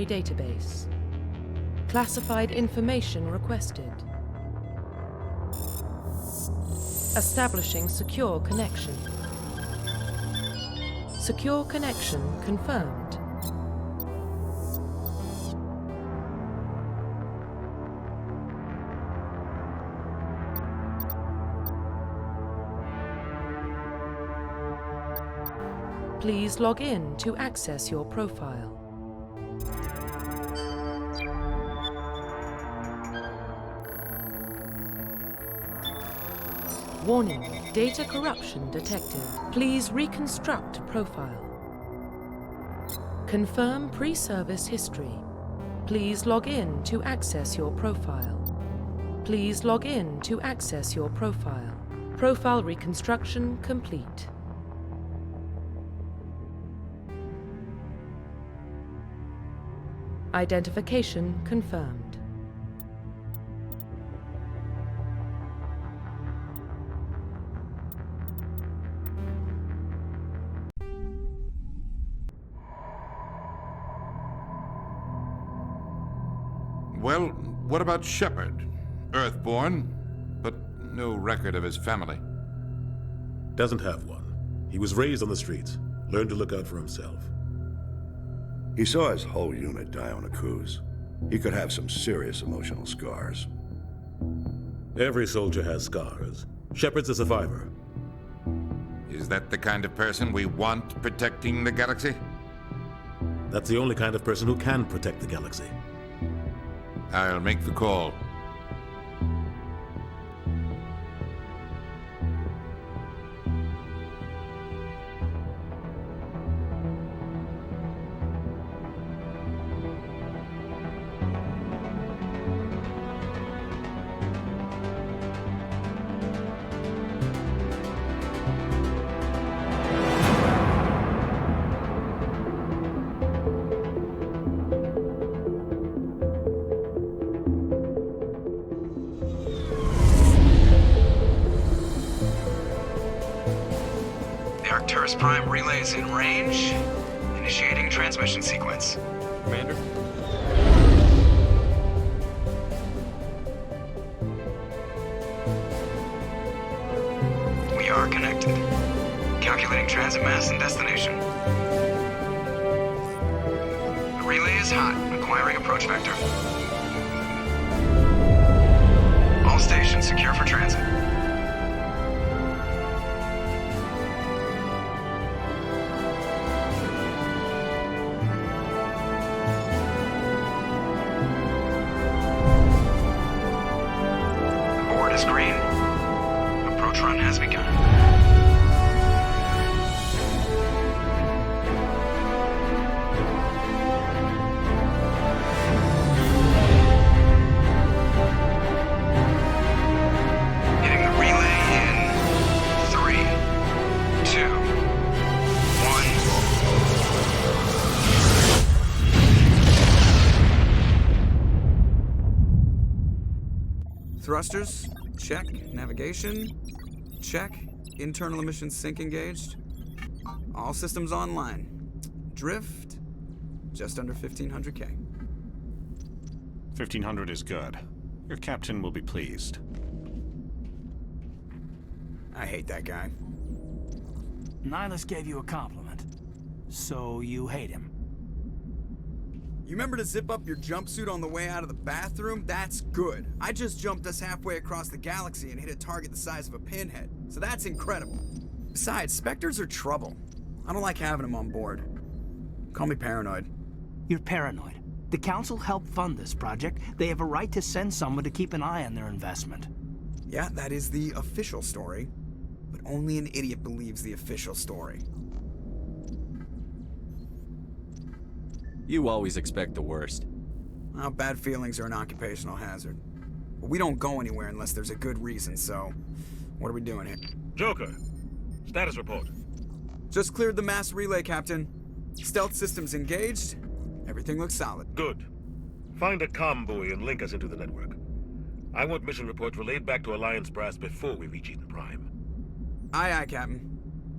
database. Classified information requested. Establishing secure connection. Secure connection confirmed. Please log in to access your profile. Warning, data corruption detected. Please reconstruct profile. Confirm pre-service history. Please log in to access your profile. Please log in to access your profile. Profile reconstruction complete. Identification confirmed. Well, what about Shepard? Earthborn, but no record of his family. Doesn't have one. He was raised on the streets, learned to look out for himself. He saw his whole unit die on a cruise. He could have some serious emotional scars. Every soldier has scars. Shepard's a survivor. Is that the kind of person we want protecting the galaxy? That's the only kind of person who can protect the galaxy. I'll make the call. Prime relays in range. Initiating transmission sequence. Commander? We are connected. Calculating transit mass and destination. The relay is hot. Acquiring approach vector. All stations secure for transit. Green. Approach run has begun. Hitting the relay in 3, 2, 1. Thrusters? Check. Navigation? Check. Internal emissions sync engaged. All systems online. Drift? Just under 1,500K. 1,500 is good. Your captain will be pleased. I hate that guy. Nihilus gave you a compliment. So you hate him. You remember to zip up your jumpsuit on the way out of the bathroom? That's good. I just jumped us halfway across the galaxy and hit a target the size of a pinhead. So that's incredible. Besides, Spectres are trouble. I don't like having them on board. Call me paranoid. You're paranoid. The Council helped fund this project. They have a right to send someone to keep an eye on their investment. Yeah, that is the official story. But only an idiot believes the official story. You always expect the worst. Well, bad feelings are an occupational hazard. But we don't go anywhere unless there's a good reason, so... what are we doing here? Joker, status report. Just cleared the mass relay, Captain. Stealth systems engaged. Everything looks solid. Good. Find a comm buoy and link us into the network. I want mission reports relayed back to Alliance Brass before we reach Eden Prime. Aye, aye, Captain.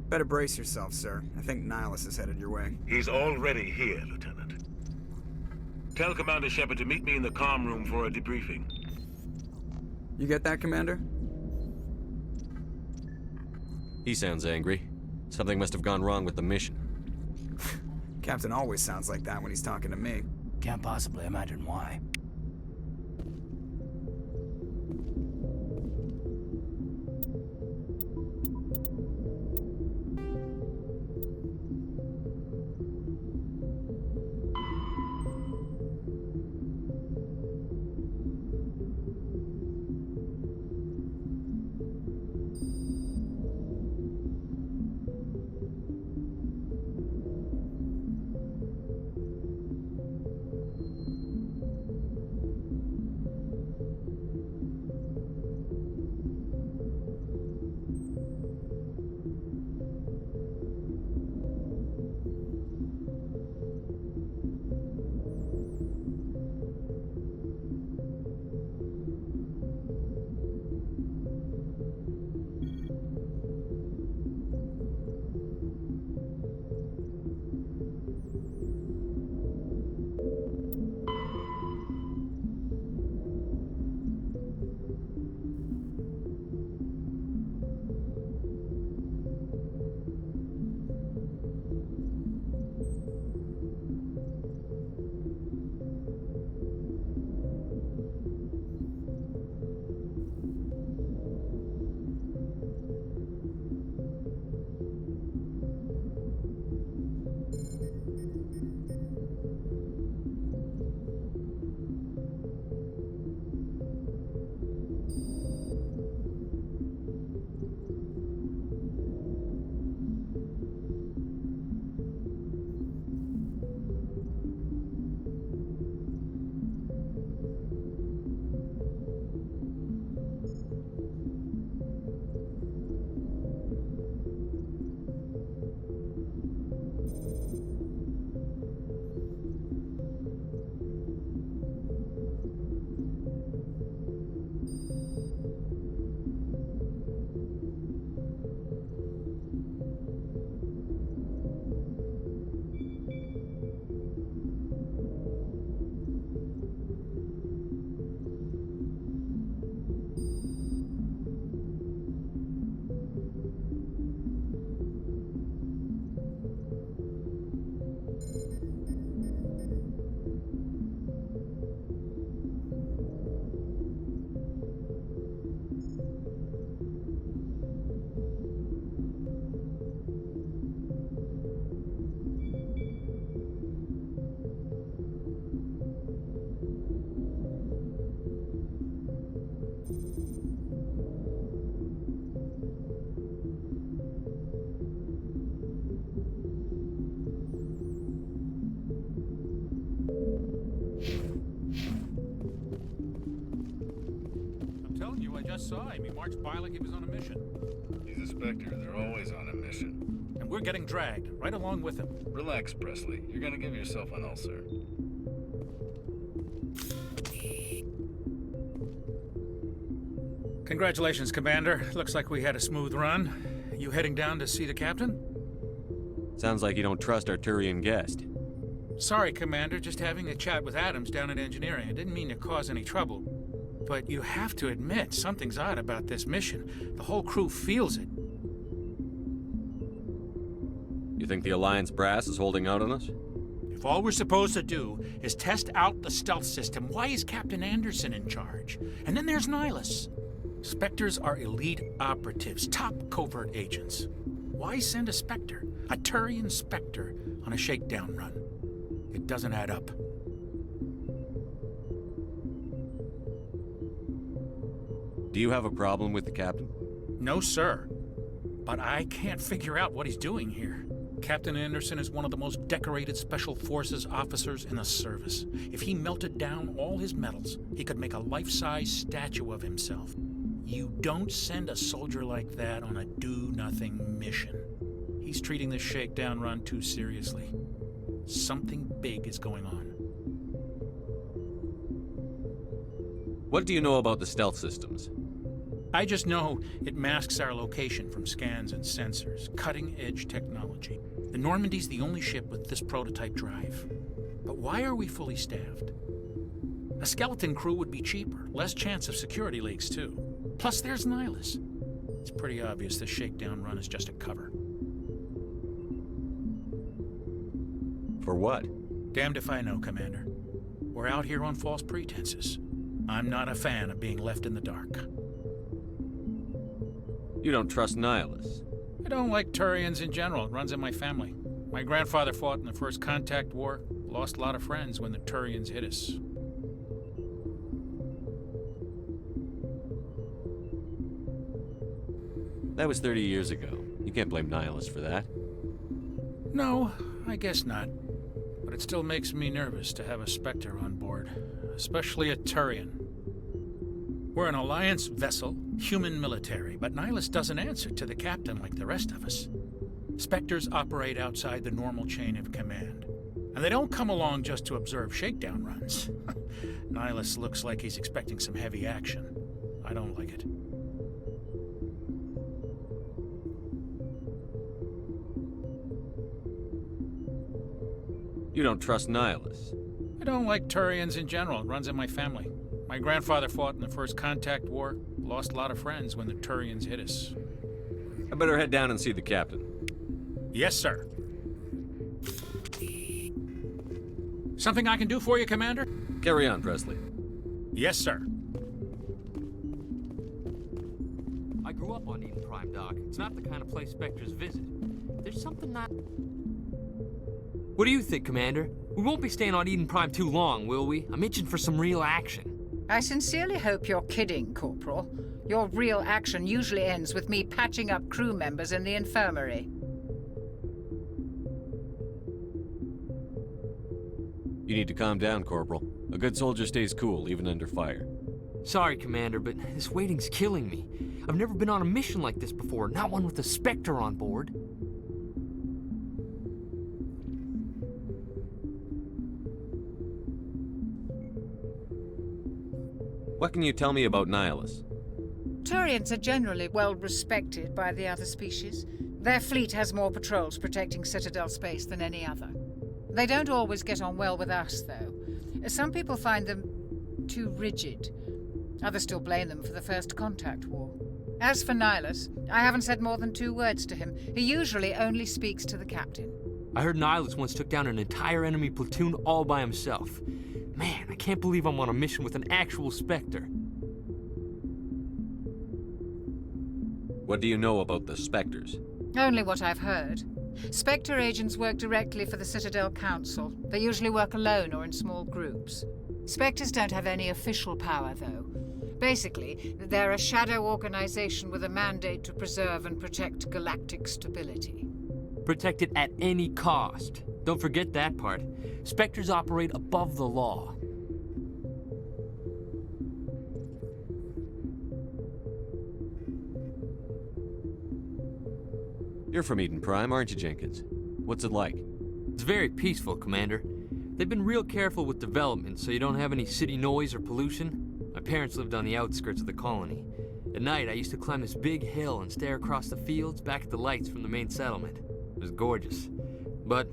Better brace yourself, sir. I think Nihilus is headed your way. He's already here, Lieutenant. Tell Commander Shepard to meet me in the comm room for a debriefing. You get that, Commander? He sounds angry. Something must have gone wrong with the mission. Captain always sounds like that when he's talking to me. Can't possibly imagine why. Saw him. He marched by like he was on a mission. He's a Spectre. They're always on a mission. And we're getting dragged, right along with him. Relax, Presley. You're gonna give yourself an ulcer. Congratulations, Commander. Looks like we had a smooth run. You heading down to see the captain? Sounds like you don't trust our Turian guest. Sorry, Commander. Just having a chat with Adams down at Engineering. I didn't mean to cause any trouble. But you have to admit, something's odd about this mission. The whole crew feels it. You think the Alliance brass is holding out on us? If all we're supposed to do is test out the stealth system, why is Captain Anderson in charge? And then there's Nihilus. Spectres are elite operatives, top covert agents. Why send a Spectre, a Turian Spectre, on a shakedown run? It doesn't add up. Do you have a problem with the captain? No, sir. But I can't figure out what he's doing here. Captain Anderson is one of the most decorated Special Forces officers in the service. If he melted down all his medals, he could make a life-size statue of himself. You don't send a soldier like that on a do-nothing mission. He's treating this shakedown run too seriously. Something big is going on. What do you know about the stealth systems? I just know it masks our location from scans and sensors. Cutting-edge technology. The Normandy's the only ship with this prototype drive. But why are we fully staffed? A skeleton crew would be cheaper, less chance of security leaks too. Plus there's Nihilus. It's pretty obvious this shakedown run is just a cover. For what? Damned if I know, Commander. We're out here on false pretenses. I'm not a fan of being left in the dark. You don't trust Nihilus? I don't like Turians in general. It runs in my family. My grandfather fought in the First Contact War. Lost a lot of friends when the Turians hit us. That was 30 years ago. You can't blame Nihilus for that. No, I guess not. But it still makes me nervous to have a Spectre on board. Especially a Turian. We're an Alliance vessel, human military, but Nihilus doesn't answer to the captain like the rest of us. Spectres operate outside the normal chain of command. And they don't come along just to observe shakedown runs. Nihilus looks like he's expecting some heavy action. I don't like it. You don't trust Nihilus? I don't like Turians in general. It runs in my family. My grandfather fought in the First Contact War. Lost a lot of friends when the Turians hit us. I better head down and see the captain. Yes, sir. Something I can do for you, Commander? Carry on, Presley. Yes, sir. I grew up on Eden Prime, Doc. It's not the kind of place Spectres visit. There's something not... What do you think, Commander? We won't be staying on Eden Prime too long, will we? I'm itching for some real action. I sincerely hope you're kidding, Corporal. Your real action usually ends with me patching up crew members in the infirmary. You need to calm down, Corporal. A good soldier stays cool, even under fire. Sorry, Commander, but this waiting's killing me. I've never been on a mission like this before, not one with a Spectre on board. What can you tell me about Nihilus? Turians are generally well respected by the other species. Their fleet has more patrols protecting Citadel space than any other. They don't always get on well with us, though. Some people find them too rigid. Others still blame them for the First Contact War. As for Nihilus, I haven't said more than 2 words to him. He usually only speaks to the captain. I heard Nihilus once took down an entire enemy platoon all by himself. Man, I can't believe I'm on a mission with an actual Spectre. What do you know about the Spectres? Only what I've heard. Spectre agents work directly for the Citadel Council. They usually work alone or in small groups. Spectres don't have any official power, though. Basically, they're a shadow organization with a mandate to preserve and protect galactic stability. Protect it at any cost. Don't forget that part. Spectres operate above the law. You're from Eden Prime, aren't you, Jenkins? What's it like? It's very peaceful, Commander. They've been real careful with development, so you don't have any city noise or pollution. My parents lived on the outskirts of the colony. At night, I used to climb this big hill and stare across the fields back at the lights from the main settlement. It was gorgeous. But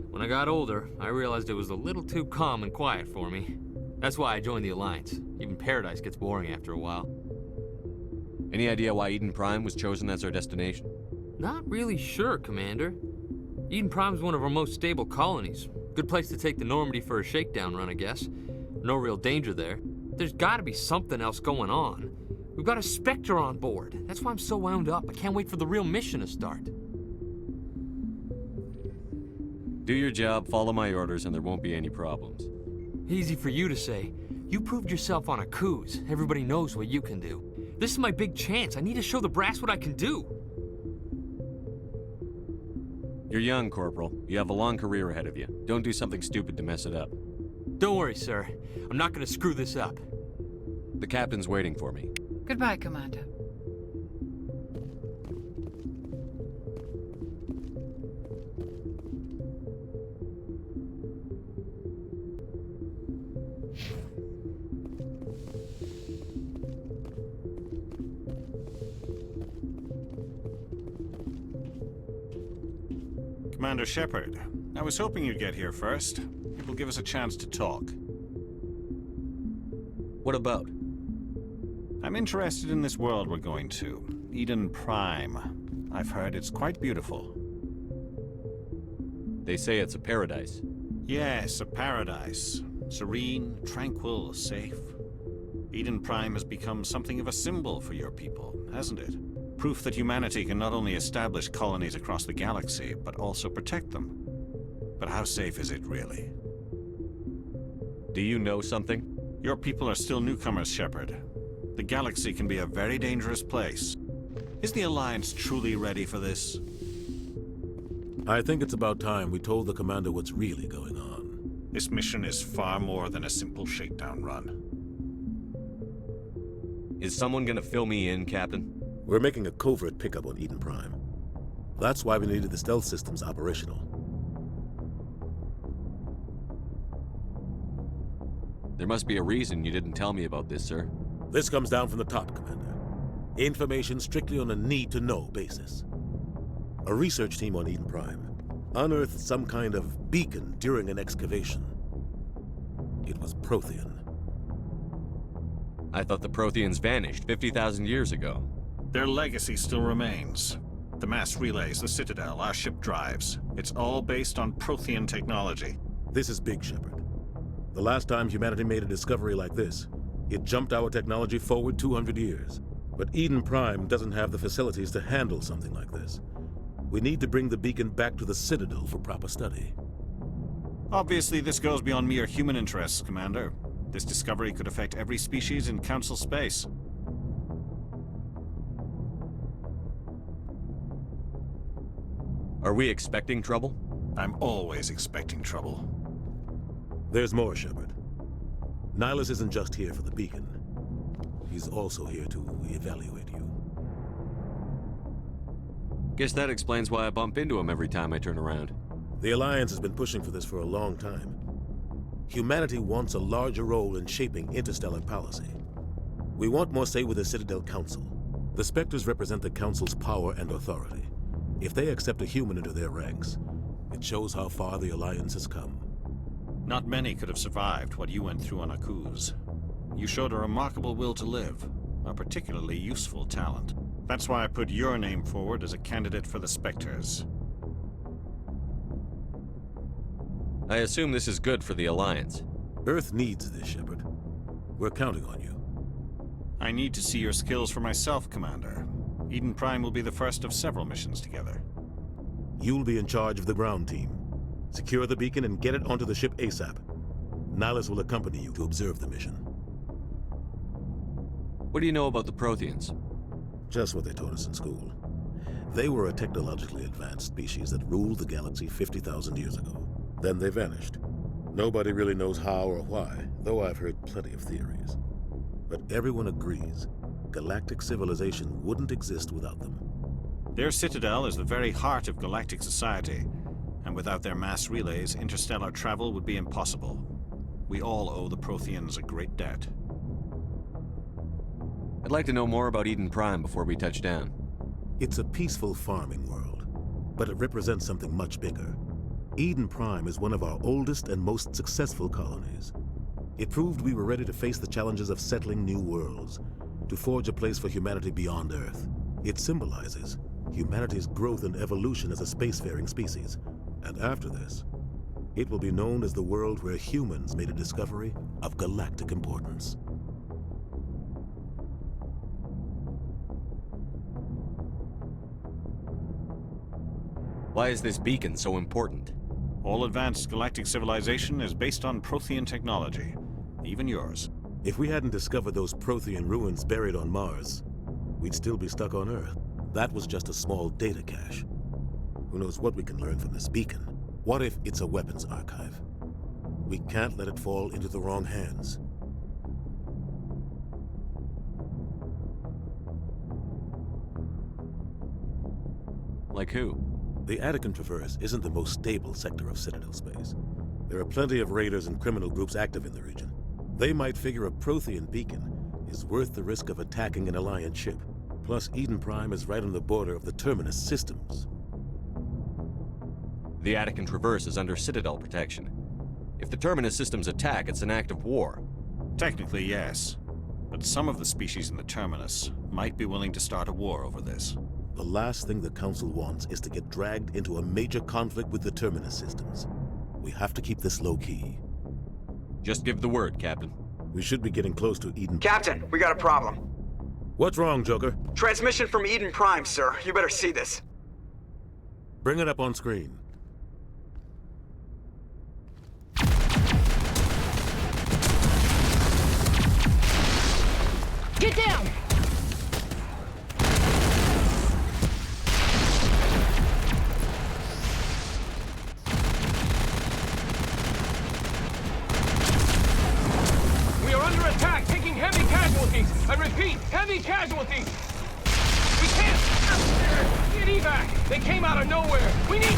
when I got older, I realized it was a little too calm and quiet for me. That's why I joined the Alliance. Even Paradise gets boring after a while. Any idea why Eden Prime was chosen as our destination? Not really sure, Commander. Eden Prime's one of our most stable colonies. Good place to take the Normandy for a shakedown run, I guess. No real danger there. There's gotta be something else going on. We've got a Spectre on board. That's why I'm so wound up. I can't wait for the real mission to start. Do your job, follow my orders, and there won't be any problems. Easy for you to say. You proved yourself on a cruise. Everybody knows what you can do. This is my big chance. I need to show the brass what I can do. You're young, Corporal. You have a long career ahead of you. Don't do something stupid to mess it up. Don't worry, sir. I'm not gonna screw this up. The captain's waiting for me. Goodbye, Commander. Commander Shepard, I was hoping you'd get here first. People will give us a chance to talk. What about? I'm interested in this world we're going to, Eden Prime. I've heard it's quite beautiful. They say it's a paradise. Yes, a paradise. Serene, tranquil, safe. Eden Prime has become something of a symbol for your people, hasn't it? Proof that humanity can not only establish colonies across the galaxy, but also protect them. But how safe is it, really? Do you know something? Your people are still newcomers, Shepard. The galaxy can be a very dangerous place. Is the Alliance truly ready for this? I think it's about time we told the Commander what's really going on. This mission is far more than a simple shakedown run. Is someone gonna fill me in, Captain? We're making a covert pickup on Eden Prime. That's why we needed the stealth systems operational. There must be a reason you didn't tell me about this, sir. This comes down from the top, Commander. Information strictly on a need-to-know basis. A research team on Eden Prime unearthed some kind of beacon during an excavation. It was Prothean. I thought the Protheans vanished 50,000 years ago. Their legacy still remains. The mass relays, the Citadel, our ship drives. It's all based on Prothean technology. This is big, Shepard. The last time humanity made a discovery like this, it jumped our technology forward 200 years. But Eden Prime doesn't have the facilities to handle something like this. We need to bring the beacon back to the Citadel for proper study. Obviously, this goes beyond mere human interests, Commander. This discovery could affect every species in Council space. Are we expecting trouble? I'm always expecting trouble. There's more, Shepard. Nihilus isn't just here for the beacon. He's also here to evaluate you. Guess that explains why I bump into him every time I turn around. The Alliance has been pushing for this for a long time. Humanity wants a larger role in shaping interstellar policy. We want more say with the Citadel Council. The Spectres represent the Council's power and authority. If they accept a human into their ranks, it shows how far the Alliance has come. Not many could have survived what you went through on Akuz. You showed a remarkable will to live, a particularly useful talent. That's why I put your name forward as a candidate for the Spectres. I assume this is good for the Alliance. Earth needs this, Shepard. We're counting on you. I need to see your skills for myself, Commander. Eden Prime will be the first of several missions together. You'll be in charge of the ground team. Secure the beacon and get it onto the ship ASAP. Nihilus will accompany you to observe the mission. What do you know about the Protheans? Just what they taught us in school. They were a technologically advanced species that ruled the galaxy 50,000 years ago. Then they vanished. Nobody really knows how or why, though I've heard plenty of theories. But everyone agrees, galactic civilization wouldn't exist without them. Their Citadel is the very heart of galactic society, and without their mass relays, interstellar travel would be impossible. We all owe the Protheans a great debt. I'd like to know more about Eden Prime before we touch down. It's a peaceful farming world, but it represents something much bigger. Eden Prime is one of our oldest and most successful colonies. It proved we were ready to face the challenges of settling new worlds, to forge a place for humanity beyond Earth. It symbolizes humanity's growth and evolution as a spacefaring species. And after this, it will be known as the world where humans made a discovery of galactic importance. Why is this beacon so important? All advanced galactic civilization is based on Prothean technology, even yours. If we hadn't discovered those Prothean ruins buried on Mars, we'd still be stuck on Earth. That was just a small data cache. Who knows what we can learn from this beacon? What if it's a weapons archive? We can't let it fall into the wrong hands. Like who? The Attican Traverse isn't the most stable sector of Citadel space. There are plenty of raiders and criminal groups active in the region. They might figure a Prothean beacon is worth the risk of attacking an Alliance ship. Plus, Eden Prime is right on the border of the Terminus systems. The Attican Traverse is under Citadel protection. If the Terminus systems attack, it's an act of war. Technically, yes. But some of the species in the Terminus might be willing to start a war over this. The last thing the Council wants is to get dragged into a major conflict with the Terminus systems. We have to keep this low-key. Just give the word, Captain. We should be getting close to Eden. Captain, we got a problem. What's wrong, Joker? Transmission from Eden Prime, sir. You better see this. Bring it up on screen. Get down! We are under attack, taking heavy casualties. I repeat, heavy casualties. We can't get evac. They came out of nowhere. We need...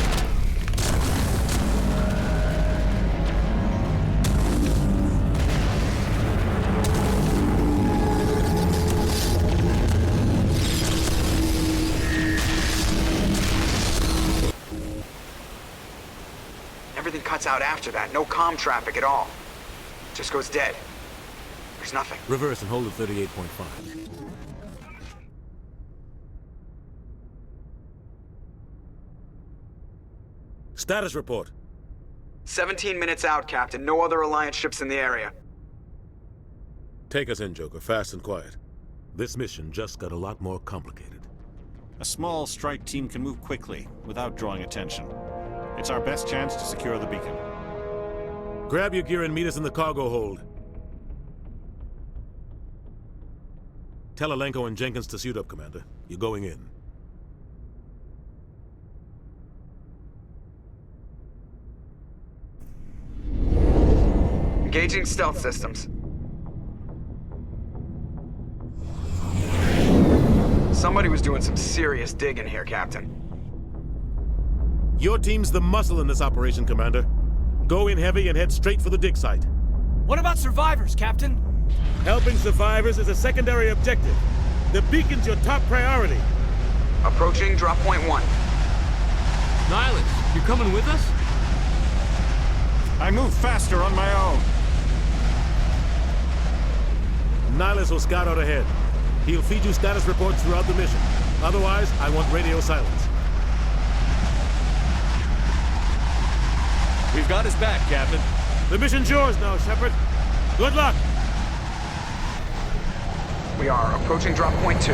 Everything cuts out after that. No comm traffic at all. Just goes dead. There's nothing. Reverse and hold at 38.5. Status report. 17 minutes out, Captain. No other Alliance ships in the area. Take us in, Joker, fast and quiet. This mission just got a lot more complicated. A small strike team can move quickly, without drawing attention. It's our best chance to secure the beacon. Grab your gear and meet us in the cargo hold. Tell Alenko and Jenkins to suit up, Commander. You're going in. Engaging stealth systems. Somebody was doing some serious digging here, Captain. Your team's the muscle in this operation, Commander. Go in heavy and head straight for the dig site. What about survivors, Captain? Helping survivors is a secondary objective. The beacon's your top priority. Approaching drop point 1. Nihilus, you coming with us? I move faster on my own. Nihilus will scout out ahead. He'll feed you status reports throughout the mission. Otherwise, I want radio silence. We've got his back, Captain. The mission's yours now, Shepard. Good luck! We are approaching drop point 2.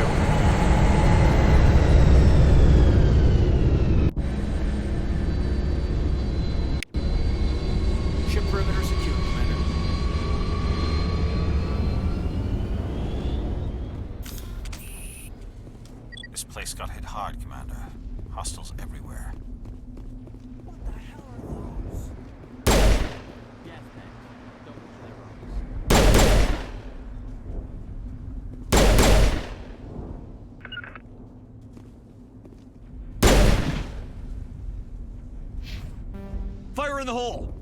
Ship perimeter secure, Commander. This place got hit hard, Commander. Hostiles everywhere. Fire in the hole!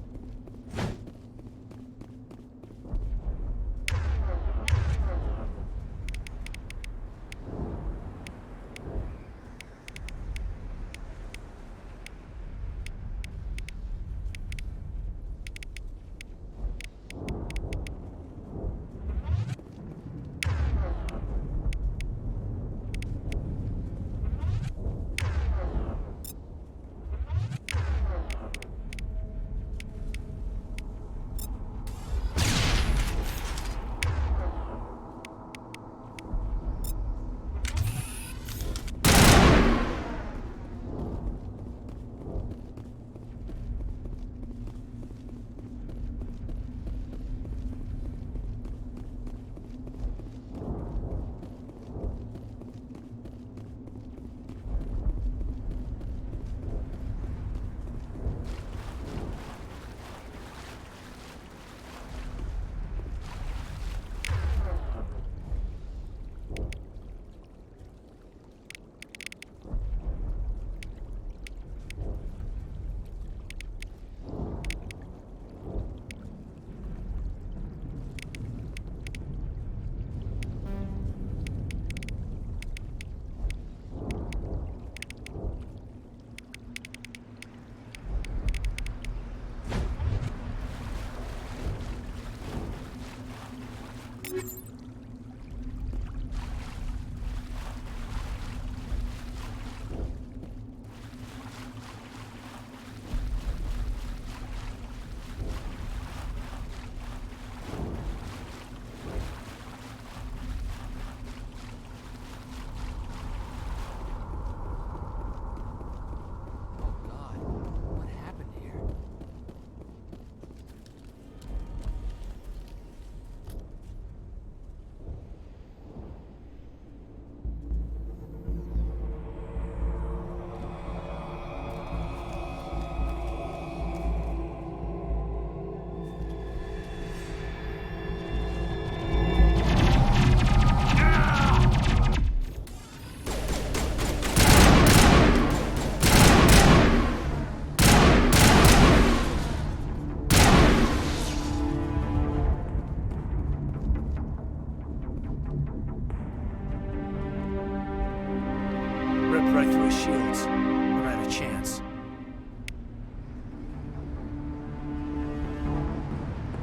Ripped right through his shields. Never had a chance.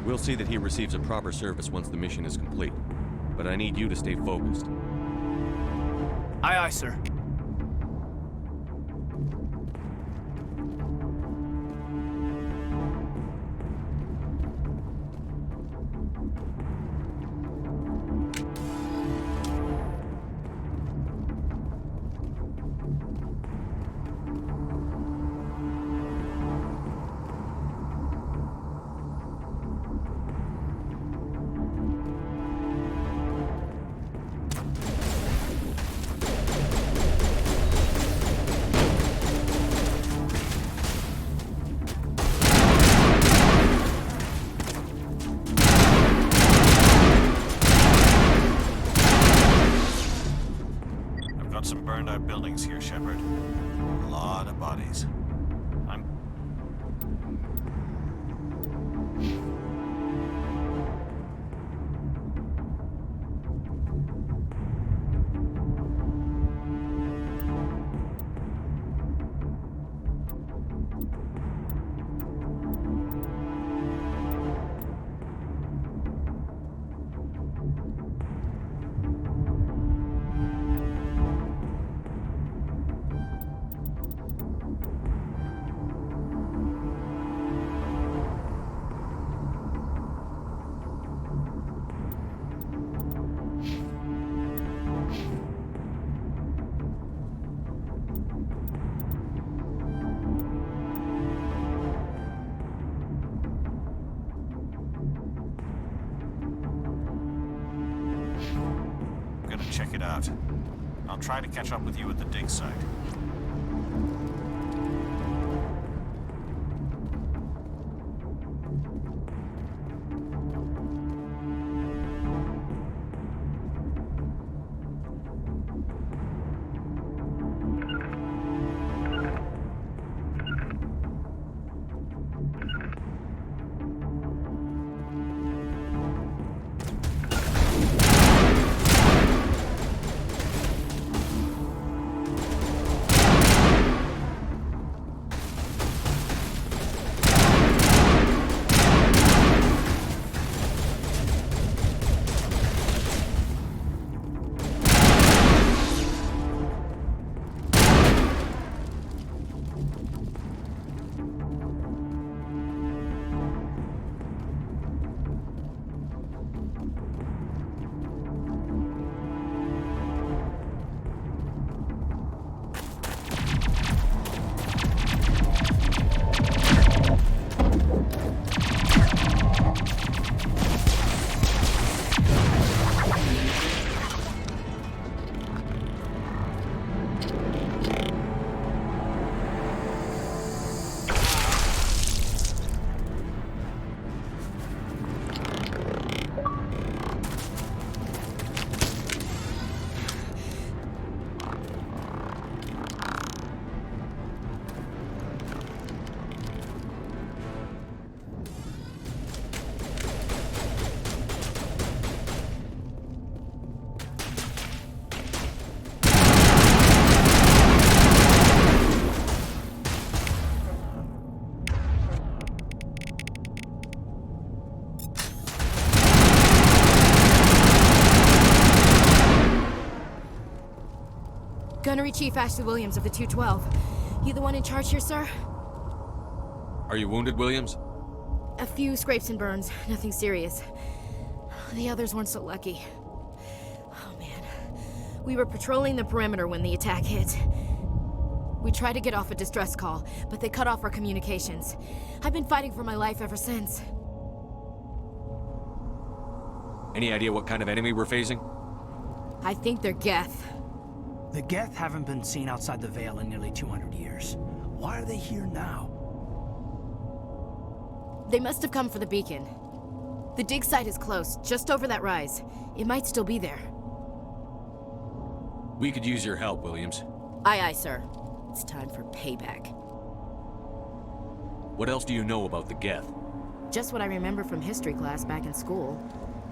We'll see that he receives a proper service once the mission is complete. But I need you to stay focused. Aye, aye, sir. Got some burned out buildings here, Shepard. A lot of bodies. Check it out. I'll try to catch up with you at the dig site. Gunnery Chief Ashley Williams of the 212. You the one in charge here, sir? Are you wounded, Williams? A few scrapes and burns, nothing serious. The others weren't so lucky. Oh man. We were patrolling the perimeter when the attack hit. We tried to get off a distress call, but they cut off our communications. I've been fighting for my life ever since. Any idea what kind of enemy we're facing? I think they're Geth. The Geth haven't been seen outside the Veil in nearly 200 years. Why are they here now? They must have come for the beacon. The dig site is close, just over that rise. It might still be there. We could use your help, Williams. Aye, aye, sir. It's time for payback. What else do you know about the Geth? Just what I remember from history class back in school.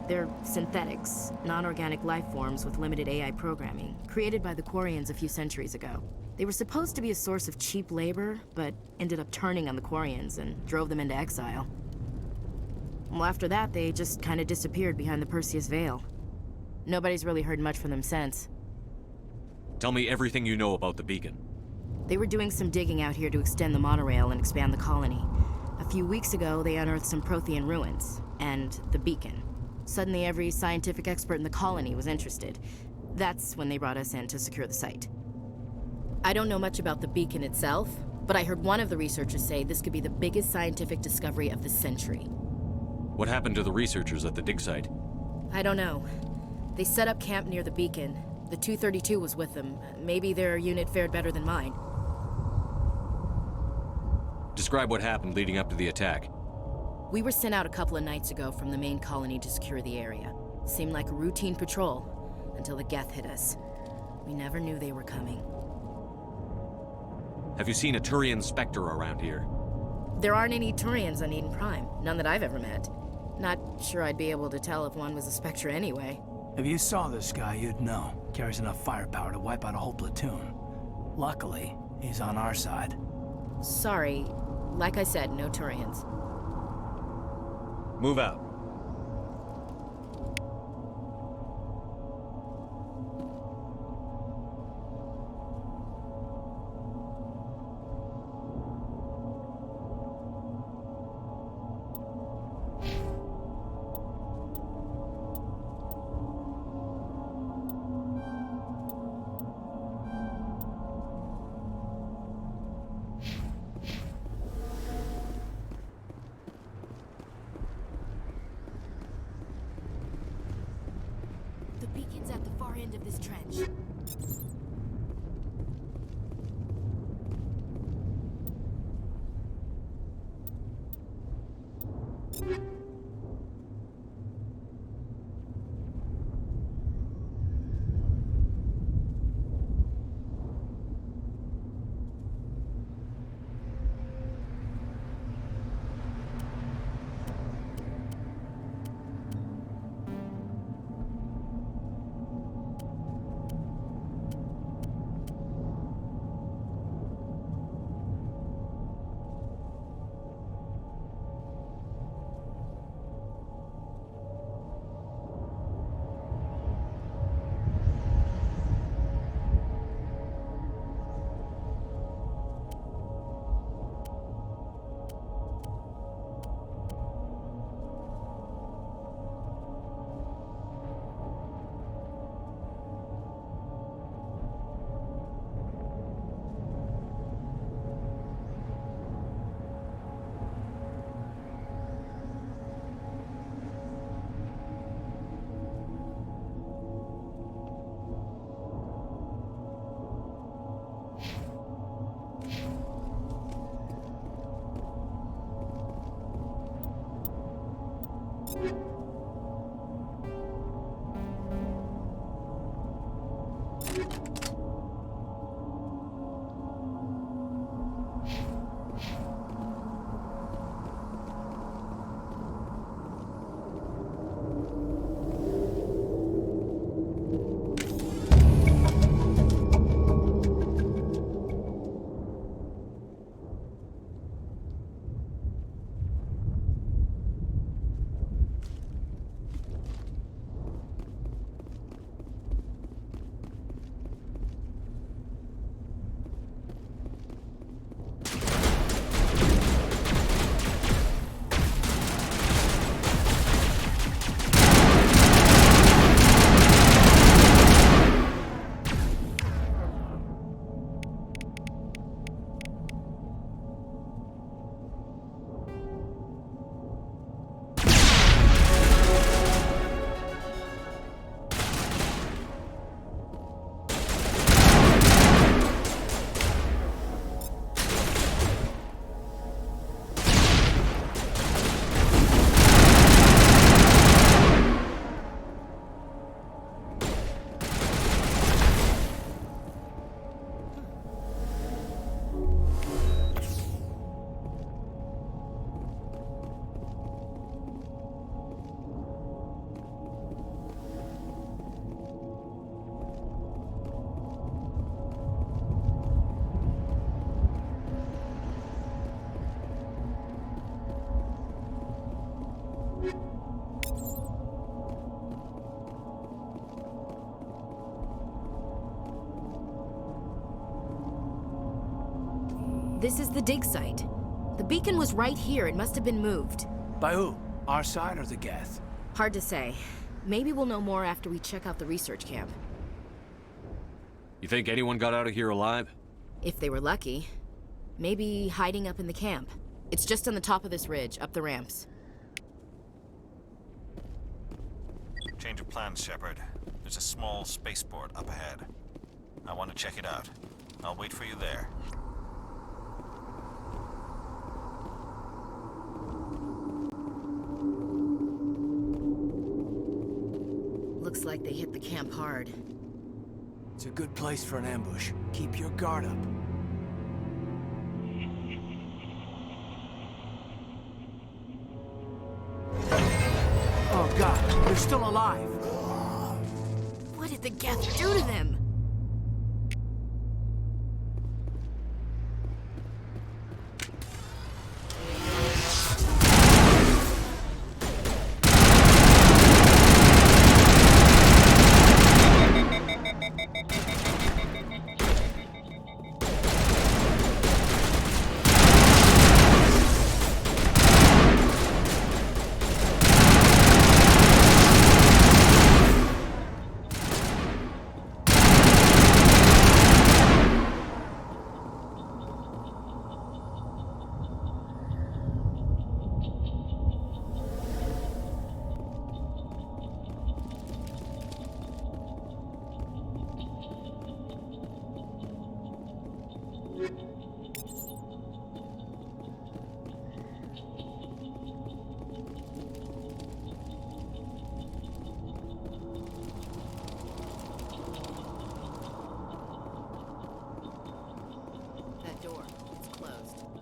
They're synthetics, non-organic life forms with limited AI programming, created by the Quarians a few centuries ago. They were supposed to be a source of cheap labor, but ended up turning on the Quarians and drove them into exile. Well, after that, they just kind of disappeared behind the Perseus Veil. Nobody's really heard much from them since. Tell me everything you know about the beacon. They were doing some digging out here to extend the monorail and expand the colony. A few weeks ago, they unearthed some Prothean ruins, and the beacon. Suddenly, every scientific expert in the colony was interested. That's when they brought us in to secure the site. I don't know much about the beacon itself, but I heard one of the researchers say this could be the biggest scientific discovery of the century. What happened to the researchers at the dig site? I don't know. They set up camp near the beacon. The 232 was with them. Maybe their unit fared better than mine. Describe what happened leading up to the attack. We were sent out a couple of nights ago from the main colony to secure the area. Seemed like a routine patrol, until the Geth hit us. We never knew they were coming. Have you seen a Turian Spectre around here? There aren't any Turians on Eden Prime. None that I've ever met. Not sure I'd be able to tell if one was a Spectre anyway. If you saw this guy, you'd know. Carries enough firepower to wipe out a whole platoon. Luckily, he's on our side. Sorry. Like I said, no Turians. Move out. The beacon's at the far end of this trench. This is the dig site. The beacon was right here. It must have been moved. By who? Our side or the Geth? Hard to say. Maybe we'll know more after we check out the research camp. You think anyone got out of here alive? If they were lucky. Maybe hiding up in the camp. It's just on the top of this ridge, up the ramps. Change of plans, Shepard. There's a small spaceport up ahead. I want to check it out. I'll wait for you there. Looks like they hit the camp hard. It's a good place for an ambush. Keep your guard up. Oh god, they're still alive! What did the Geth do to them?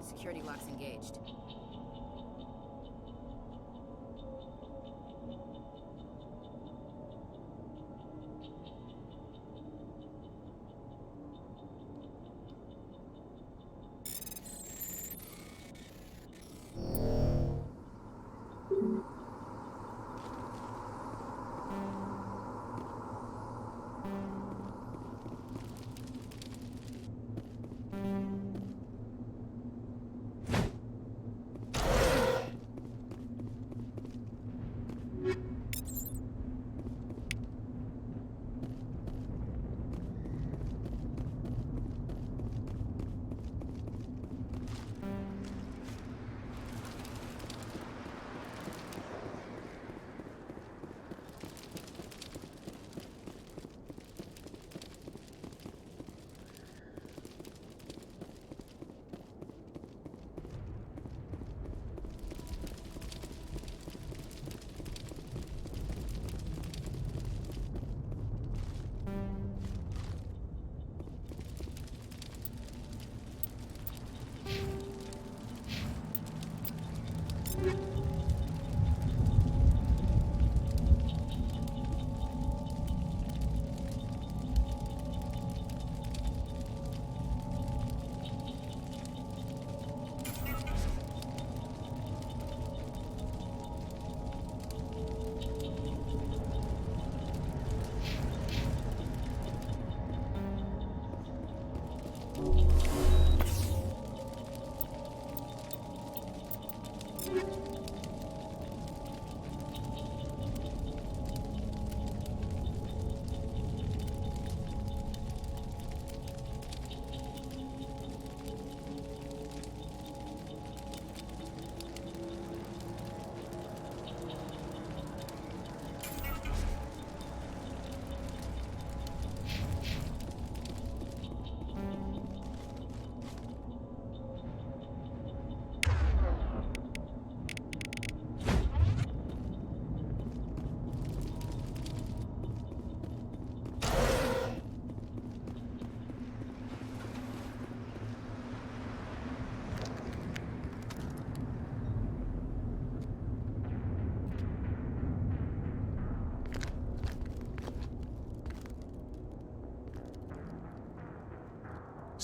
Security locks engaged.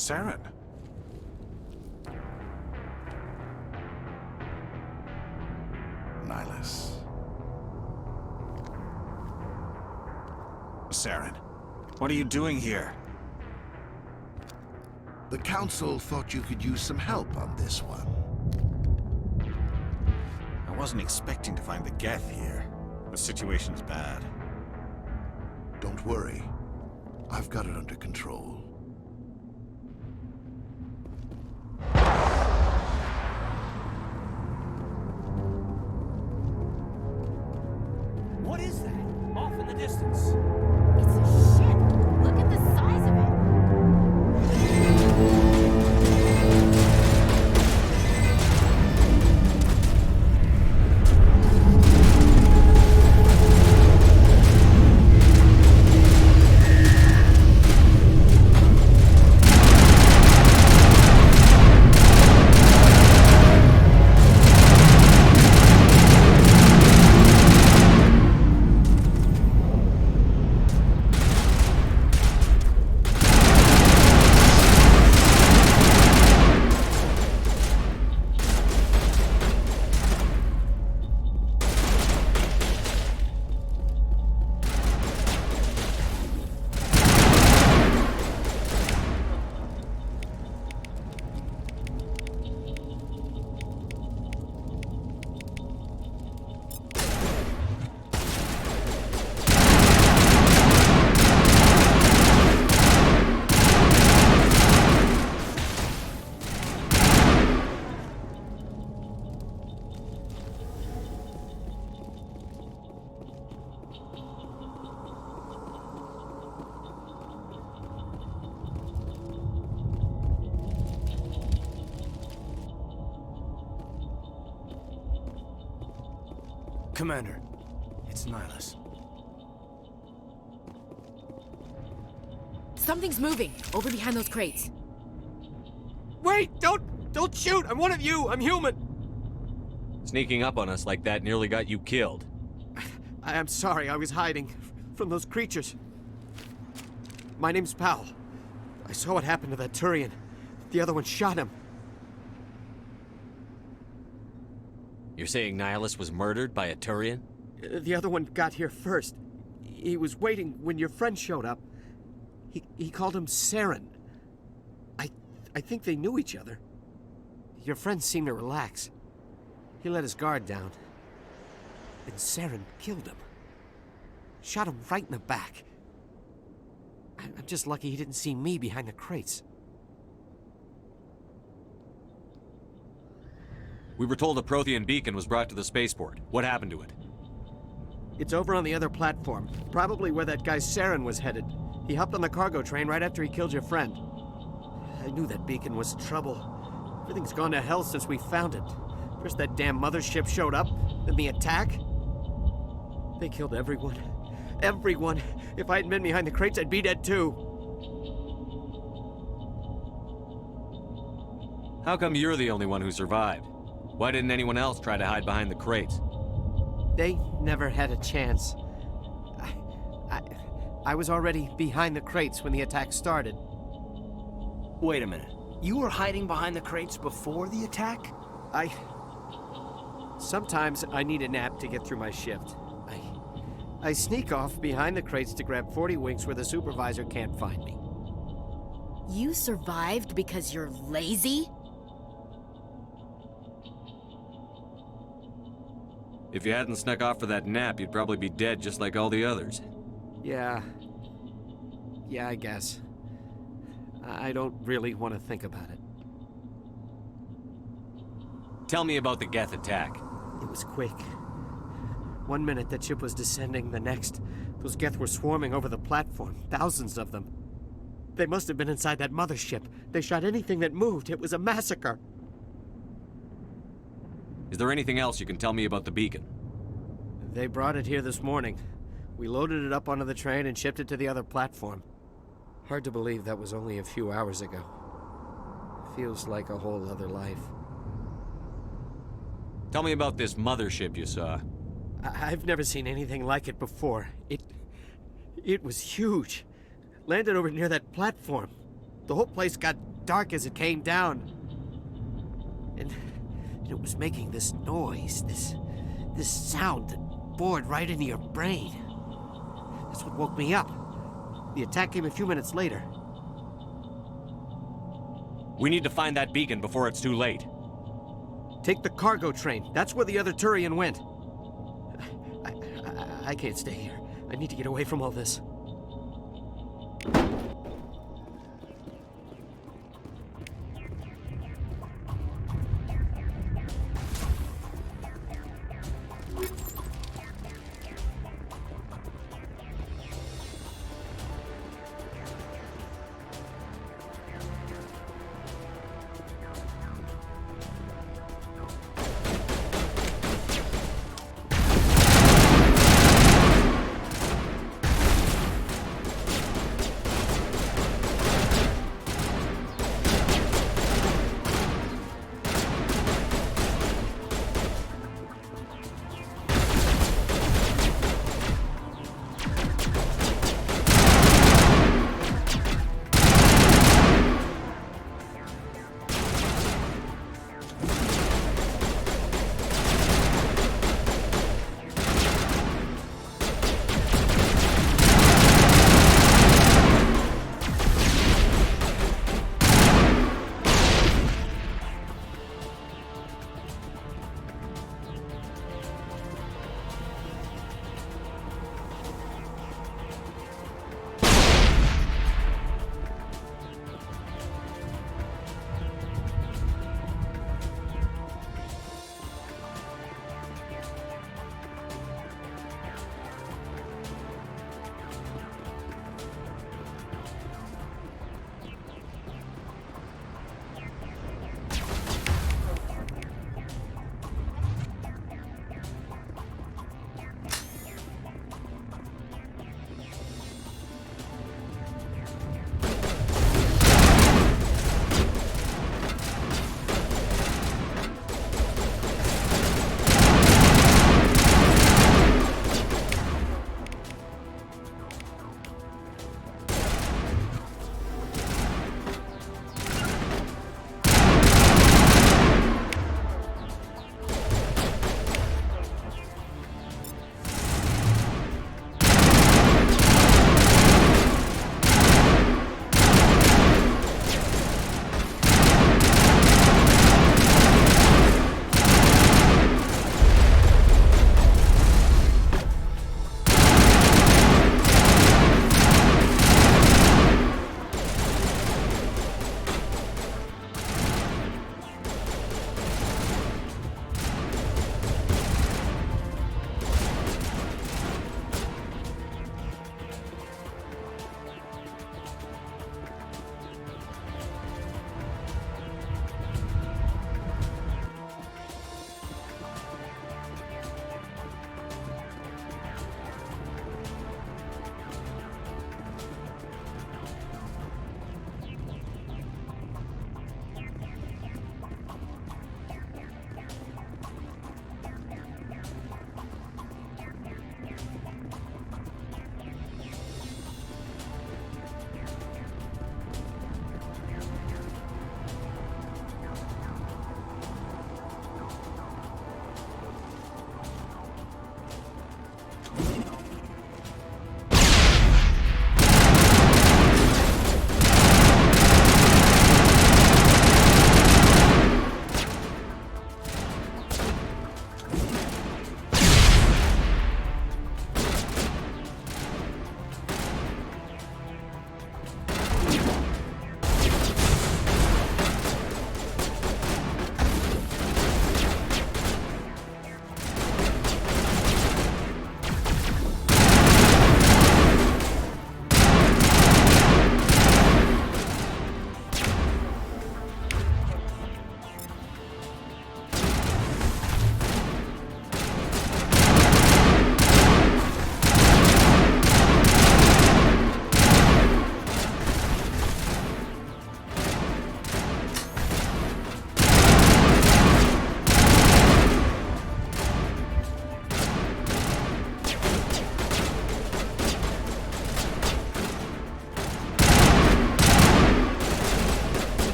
Saren. Nihilus. Saren, what are you doing here? The Council thought you could use some help on this one. I wasn't expecting to find the Geth here. The situation's bad. Don't worry. I've got it under control. What is that? Off in the distance. It's a ship. Look at the size of it. Commander, it's Nihilus. Something's moving over behind those crates. Wait! Don't shoot! I'm one of you! I'm human! Sneaking up on us like that nearly got you killed. I'm sorry, I was hiding from those creatures. My name's Powell. I saw what happened to that Turian. The other one shot him. You're saying Nihilus was murdered by a Turian? The other one got here first. He was waiting when your friend showed up. He called him Saren. I think they knew each other. Your friend seemed to relax. He let his guard down. And Saren killed him. Shot him right in the back. I'm just lucky he didn't see me behind the crates. We were told a Prothean beacon was brought to the spaceport. What happened to it? It's over on the other platform. Probably where that guy Saren was headed. He hopped on the cargo train right after he killed your friend. I knew that beacon was trouble. Everything's gone to hell since we found it. First that damn mothership showed up, then the attack. They killed everyone. Everyone. If I hadn't been behind the crates, I'd be dead too. How come you're the only one who survived? Why didn't anyone else try to hide behind the crates? They never had a chance. I was already behind the crates when the attack started. Wait a minute. You were hiding behind the crates before the attack? Sometimes I need a nap to get through my shift. I sneak off behind the crates to grab 40 winks where the supervisor can't find me. You survived because you're lazy? If you hadn't snuck off for that nap, you'd probably be dead just like all the others. Yeah, I guess. I don't really want to think about it. Tell me about the Geth attack. It was quick. 1 minute that ship was descending, the next, those Geth were swarming over the platform, thousands of them. They must have been inside that mothership. They shot anything that moved. It was a massacre. Is there anything else you can tell me about the beacon? They brought it here this morning. We loaded it up onto the train and shipped it to the other platform. Hard to believe that was only a few hours ago. Feels like a whole other life. Tell me about this mothership you saw. I've never seen anything like it before. It was huge. Landed over near that platform. The whole place got dark as it came down. And it was making this noise, this sound that bored right into your brain. That's what woke me up. The attack came a few minutes later. We need to find that beacon before it's too late. Take the cargo train. That's where the other Turian went. I can't stay here. I need to get away from all this.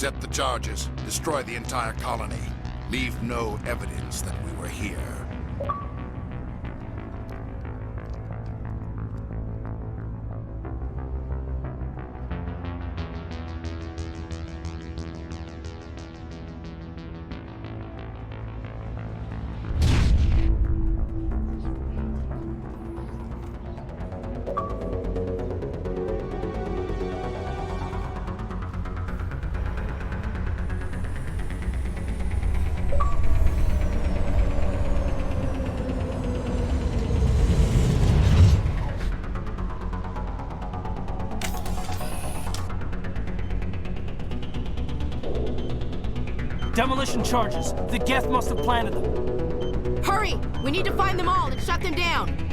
Set the charges. Destroy the entire colony. Leave no evidence that we were here. Demolition charges. The Geth must have planted them. Hurry! We need to find them all and shut them down!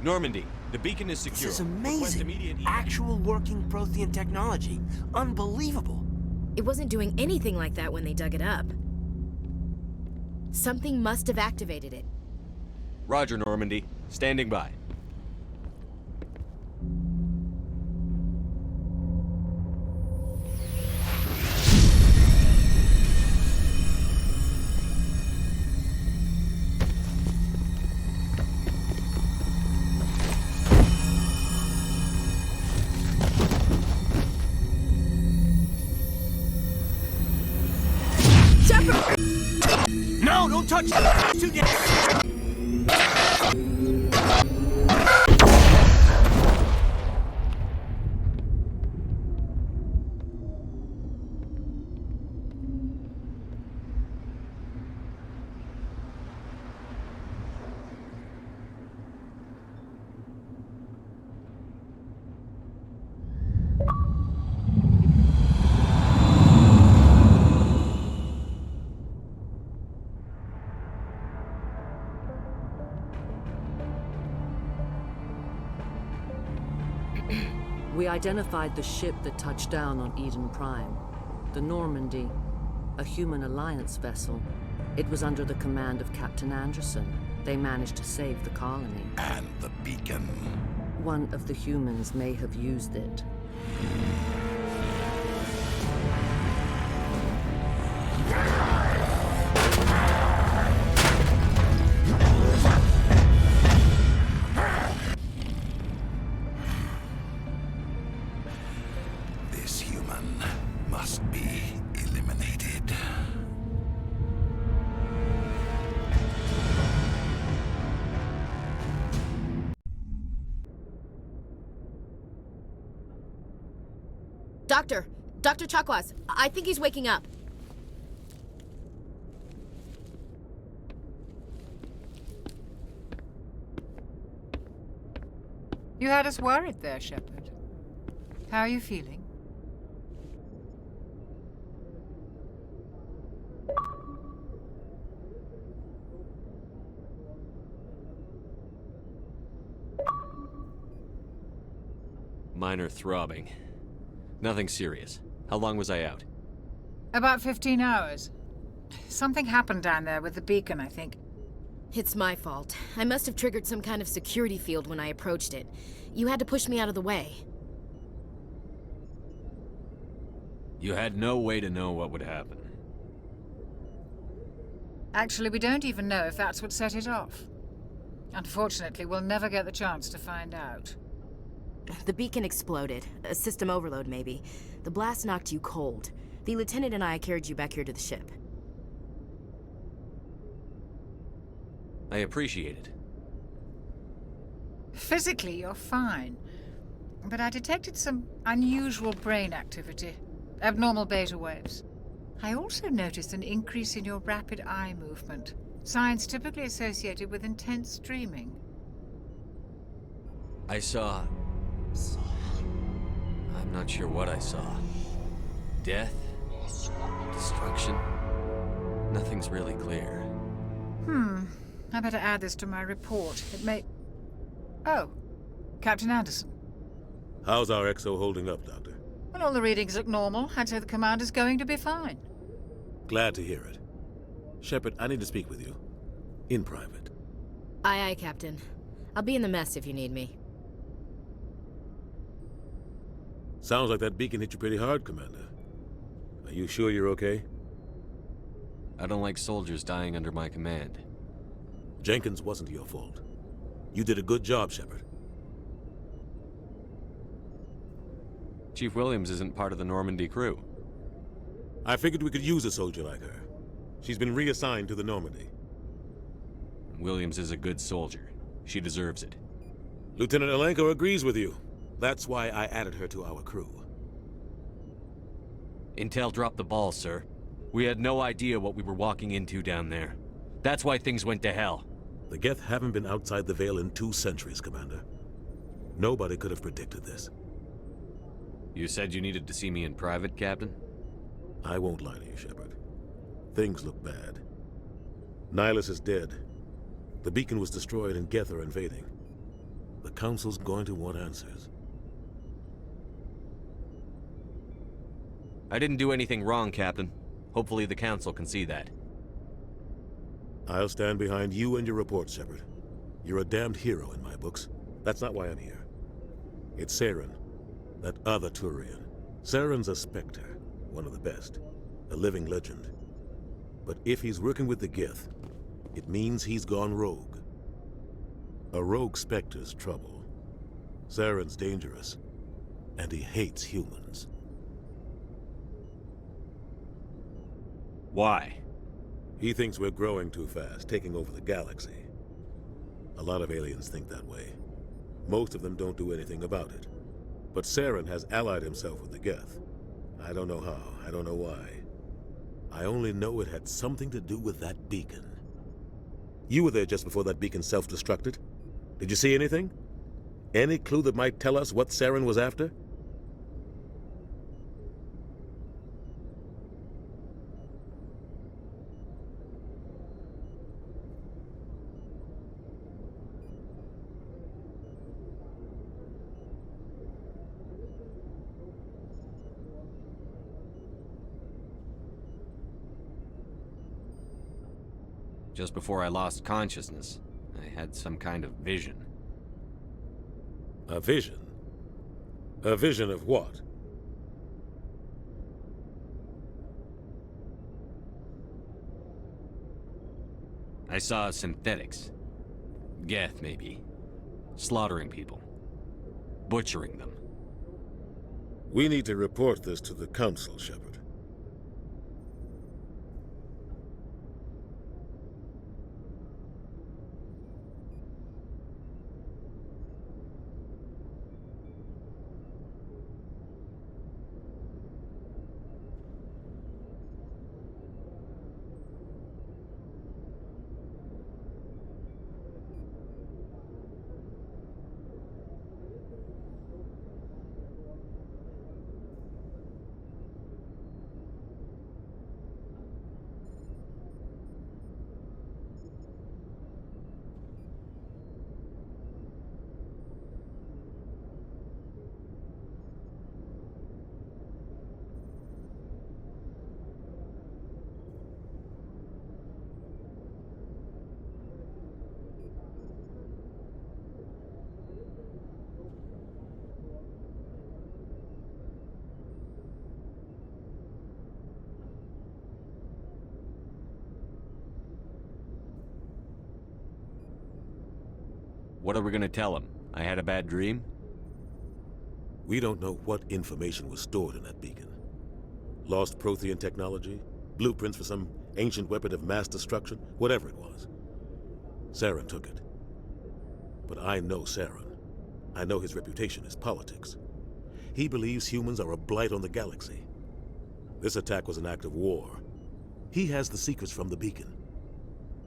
Normandy, the beacon is secure. This is Request amazing. immediate evac. Actual working Prothean technology. Unbelievable. It wasn't doing anything like that when they dug it up. Something must have activated it. Roger, Normandy. Standing by. No, don't touch it! Too damn. We identified the ship that touched down on Eden Prime. The Normandy, a human alliance vessel. It was under the command of Captain Anderson. They managed to save the colony. And the beacon. One of the humans may have used it. This human must be eliminated. Dr. Chakwas, I think he's waking up. You had us worried there, Shepard. How are you feeling? Minor throbbing. Nothing serious. How long was I out? About 15 hours. Something happened down there with the beacon, I think. It's my fault. I must have triggered some kind of security field when I approached it. You had to push me out of the way. You had no way to know what would happen. Actually, we don't even know if that's what set it off. Unfortunately, we'll never get the chance to find out. The beacon exploded. A system overload, maybe. The blast knocked you cold. The lieutenant and I carried you back here to the ship. I appreciate it. Physically, you're fine. But I detected some unusual brain activity. Abnormal beta waves. I also noticed an increase in your rapid eye movement. Signs typically associated with intense dreaming. I saw... I'm not sure what I saw. Death? Destruction? Nothing's really clear. I better add this to my report. It may... Oh, Captain Anderson. How's our XO holding up, Doctor? Well, all the readings look normal. I'd say the commander's going to be fine. Glad to hear it. Shepard, I need to speak with you. In private. Aye, Captain. I'll be in the mess if you need me. Sounds like that beacon hit you pretty hard, Commander. Are you sure you're okay? I don't like soldiers dying under my command. Jenkins wasn't your fault. You did a good job, Shepard. Chief Williams isn't part of the Normandy crew. I figured we could use a soldier like her. She's been reassigned to the Normandy. Williams is a good soldier. She deserves it. Lieutenant Alenko agrees with you. That's why I added her to our crew. Intel dropped the ball, sir. We had no idea what we were walking into down there. That's why things went to hell. The Geth haven't been outside the Veil in 2 centuries, Commander. Nobody could have predicted this. You said you needed to see me in private, Captain? I won't lie to you, Shepard. Things look bad. Nihilus is dead. The beacon was destroyed and Geth are invading. The Council's going to want answers. I didn't do anything wrong, Captain. Hopefully the Council can see that. I'll stand behind you and your report, Shepard. You're a damned hero in my books. That's not why I'm here. It's Saren, that other Turian. Saren's a Spectre, one of the best, a living legend. But if he's working with the Gith, it means he's gone rogue. A rogue Spectre's trouble. Saren's dangerous, and he hates humans. Why? He thinks we're growing too fast, taking over the galaxy. A lot of aliens think that way. Most of them don't do anything about it. But Saren has allied himself with the Geth. I don't know how, I don't know why. I only know it had something to do with that beacon. You were there just before that beacon self-destructed. Did you see anything? Any clue that might tell us what Saren was after? Just before I lost consciousness, I had some kind of vision. A vision? A vision of what? I saw synthetics. Geth, maybe. Slaughtering people. Butchering them. We need to report this to the Council, Shepard. What are we gonna tell him? I had a bad dream? We don't know what information was stored in that beacon. Lost Prothean technology? Blueprints for some ancient weapon of mass destruction? Whatever it was. Saren took it. But I know Saren. I know his reputation is politics. He believes humans are a blight on the galaxy. This attack was an act of war. He has the secrets from the beacon.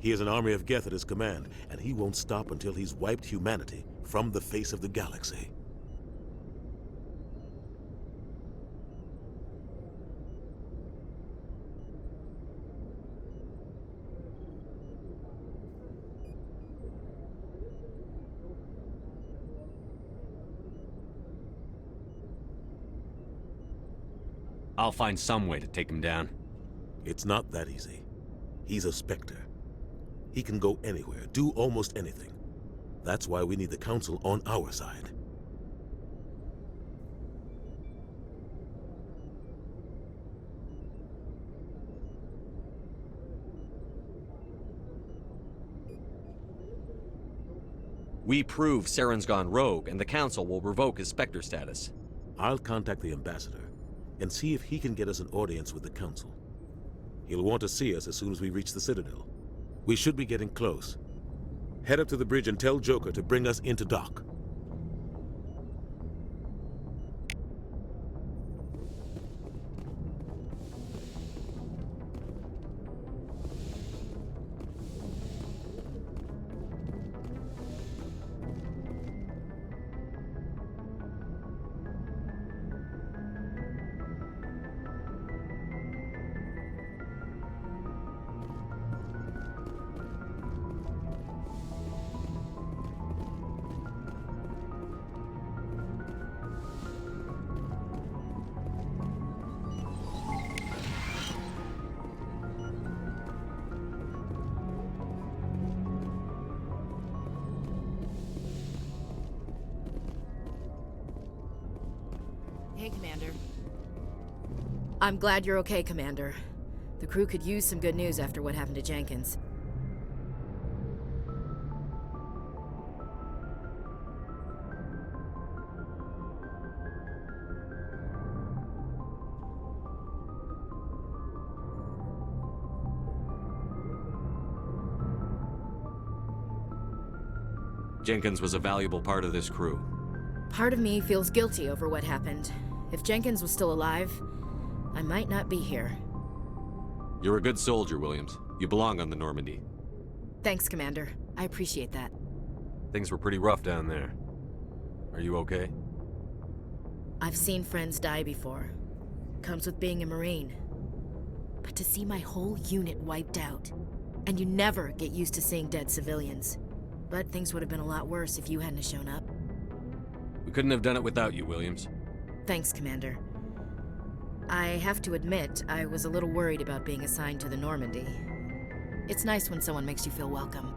He has an army of Geth at his command, and he won't stop until he's wiped humanity from the face of the galaxy. I'll find some way to take him down. It's not that easy. He's a Spectre. He can go anywhere, do almost anything. That's why we need the Council on our side. We prove Saren's gone rogue, and the Council will revoke his Spectre status. I'll contact the Ambassador and see if he can get us an audience with the Council. He'll want to see us as soon as we reach the Citadel. We should be getting close. Head up to the bridge and tell Joker to bring us into dock. okay, Commander. I'm glad you're okay, Commander. The crew could use some good news after what happened to Jenkins. Jenkins was a valuable part of this crew. Part of me feels guilty over what happened. If Jenkins was still alive, I might not be here. You're a good soldier, Williams. You belong on the Normandy. Thanks, Commander. I appreciate that. Things were pretty rough down there. Are you okay? I've seen friends die before. Comes with being a Marine. But to see my whole unit wiped out, and you never get used to seeing dead civilians. But things would have been a lot worse if you hadn't shown up. We couldn't have done it without you, Williams. Thanks, Commander. I have to admit, I was a little worried about being assigned to the Normandy. It's nice when someone makes you feel welcome.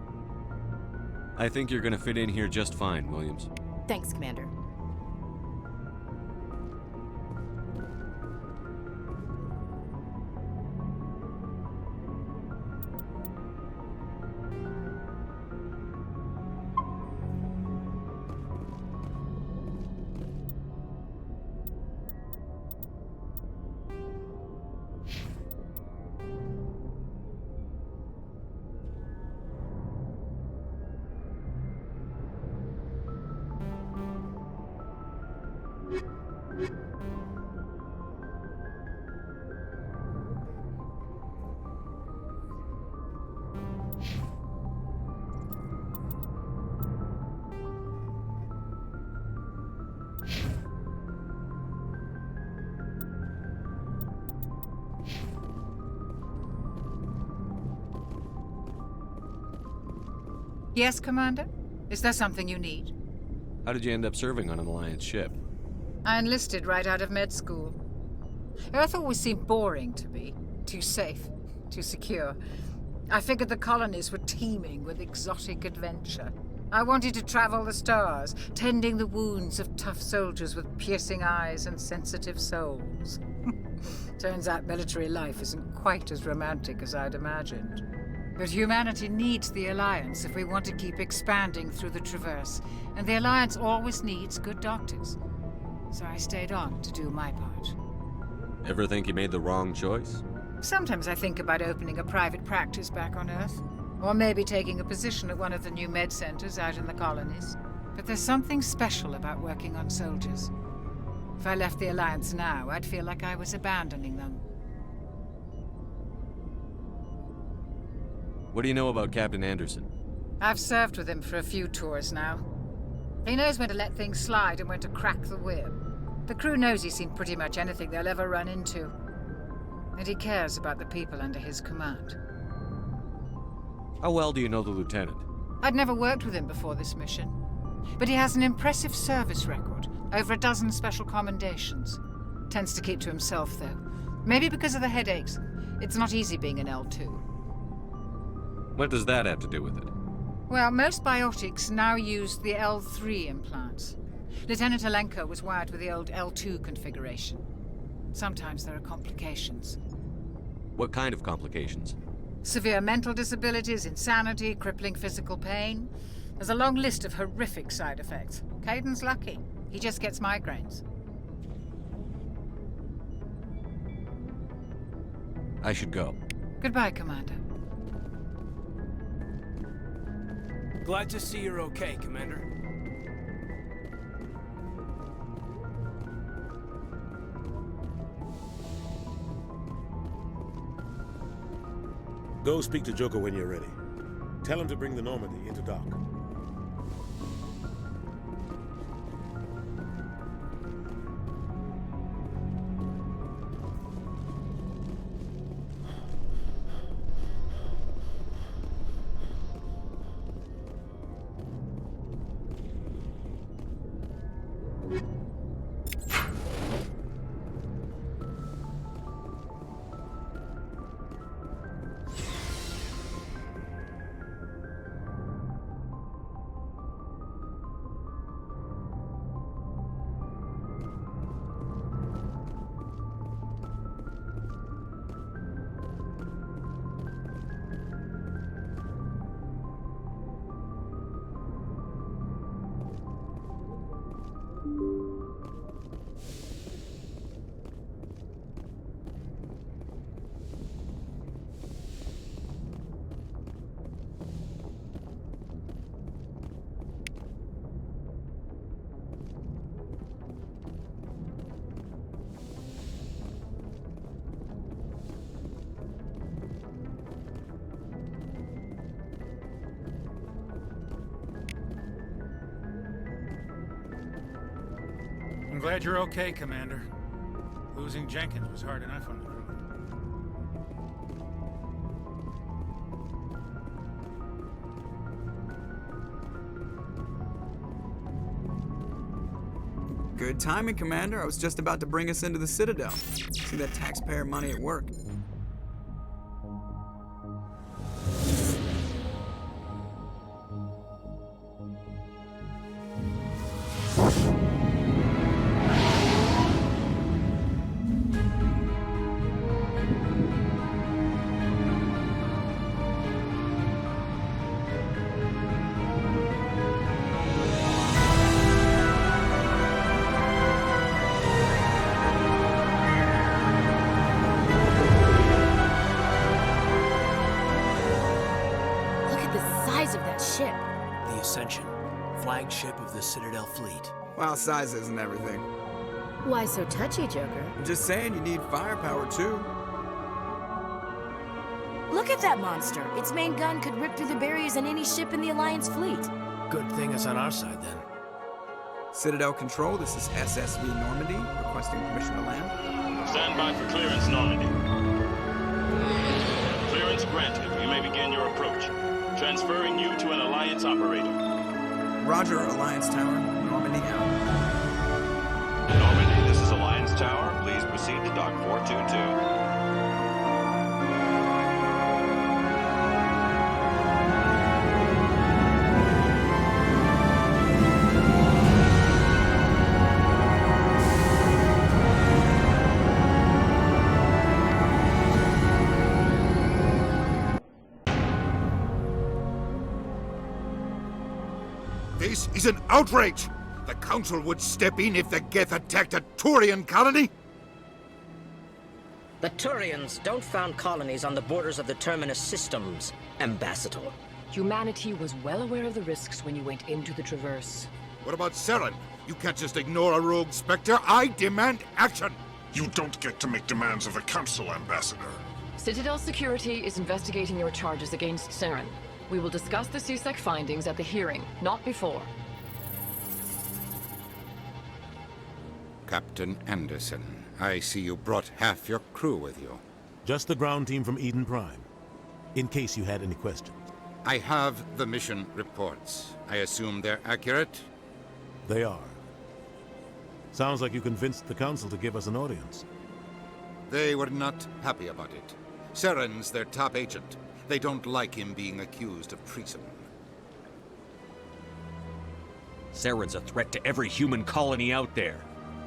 I think you're gonna fit in here just fine, Williams. Thanks, Commander. Yes, Commander? Is there something you need? How did you end up serving on an Alliance ship? I enlisted right out of med school. Earth always seemed boring to me. Too safe, too secure. I figured the colonies were teeming with exotic adventure. I wanted to travel the stars, tending the wounds of tough soldiers with piercing eyes and sensitive souls. Turns out military life isn't quite as romantic as I'd imagined. But humanity needs the Alliance if we want to keep expanding through the Traverse, and the Alliance always needs good doctors. So I stayed on to do my part. Ever think you made the wrong choice? Sometimes I think about opening a private practice back on Earth, or maybe taking a position at one of the new med centers out in the colonies. But there's something special about working on soldiers. If I left the Alliance now, I'd feel like I was abandoning them. What do you know about Captain Anderson? I've served with him for a few tours now. He knows when to let things slide and when to crack the whip. The crew knows he's seen pretty much anything they'll ever run into. And he cares about the people under his command. How well do you know the lieutenant? I'd never worked with him before this mission. But he has an impressive service record, over a dozen special commendations. Tends to keep to himself, though. Maybe because of the headaches. It's not easy being an L2. What does that have to do with it? Well, most biotics now use the L3 implants. Lieutenant Alenko was wired with the old L2 configuration. Sometimes there are complications. What kind of complications? Severe mental disabilities, insanity, crippling physical pain. There's a long list of horrific side effects. Caden's lucky. He just gets migraines. I should go. Goodbye, Commander. Glad to see you're okay, Commander. Go speak to Joker when you're ready. Tell him to bring the Normandy into dock. glad you're okay, Commander. Losing Jenkins was hard enough on the crew. Good timing, Commander. I was just about to bring us into the Citadel. See that taxpayer money at work. Flagship of the Citadel fleet. Well, size isn't everything. Why so touchy, Joker? I'm just saying you need firepower, too. Look at that monster. Its main gun could rip through the barriers in any ship in the Alliance fleet. Good thing it's on our side, then. Citadel Control, this is SSV Normandy, requesting permission to land. Stand by for clearance, Normandy. Clearance granted. You may begin your approach. Transferring you to an Alliance operator. Roger, Alliance Tower. Normandy out. Normandy, this is Alliance Tower. Please proceed to Dock 422. This is an outrage! The Council would step in if the Geth attacked a Turian colony? The Turians don't found colonies on the borders of the Terminus systems, Ambassador. Humanity was well aware of the risks when you went into the Traverse. What about Saren? You can't just ignore a rogue Spectre. I demand action! You don't get to make demands of the Council, Ambassador. Citadel Security is investigating your charges against Saren. We will discuss the CSEC findings at the hearing, not before. Captain Anderson, I see you brought half your crew with you. Just the ground team from Eden Prime, in case you had any questions. I have the mission reports. I assume they're accurate? They are. Sounds like you convinced the Council to give us an audience. They were not happy about it. Saren's their top agent. They don't like him being accused of treason. Saren's a threat to every human colony out there.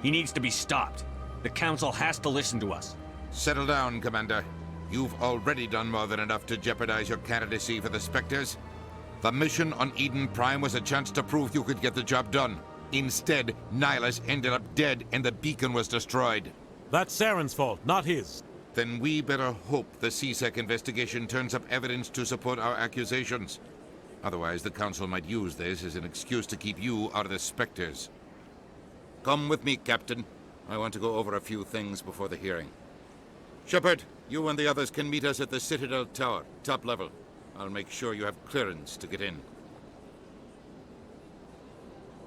He needs to be stopped. The Council has to listen to us. Settle down, Commander. You've already done more than enough to jeopardize your candidacy for the Spectres. The mission on Eden Prime was a chance to prove you could get the job done. Instead, Nihilus ended up dead and the beacon was destroyed. That's Saren's fault, not his. Then we better hope the CSEC investigation turns up evidence to support our accusations. Otherwise, the Council might use this as an excuse to keep you out of the Spectres. Come with me, Captain. I want to go over a few things before the hearing. Shepard, you and the others can meet us at the Citadel Tower, top level. I'll make sure you have clearance to get in.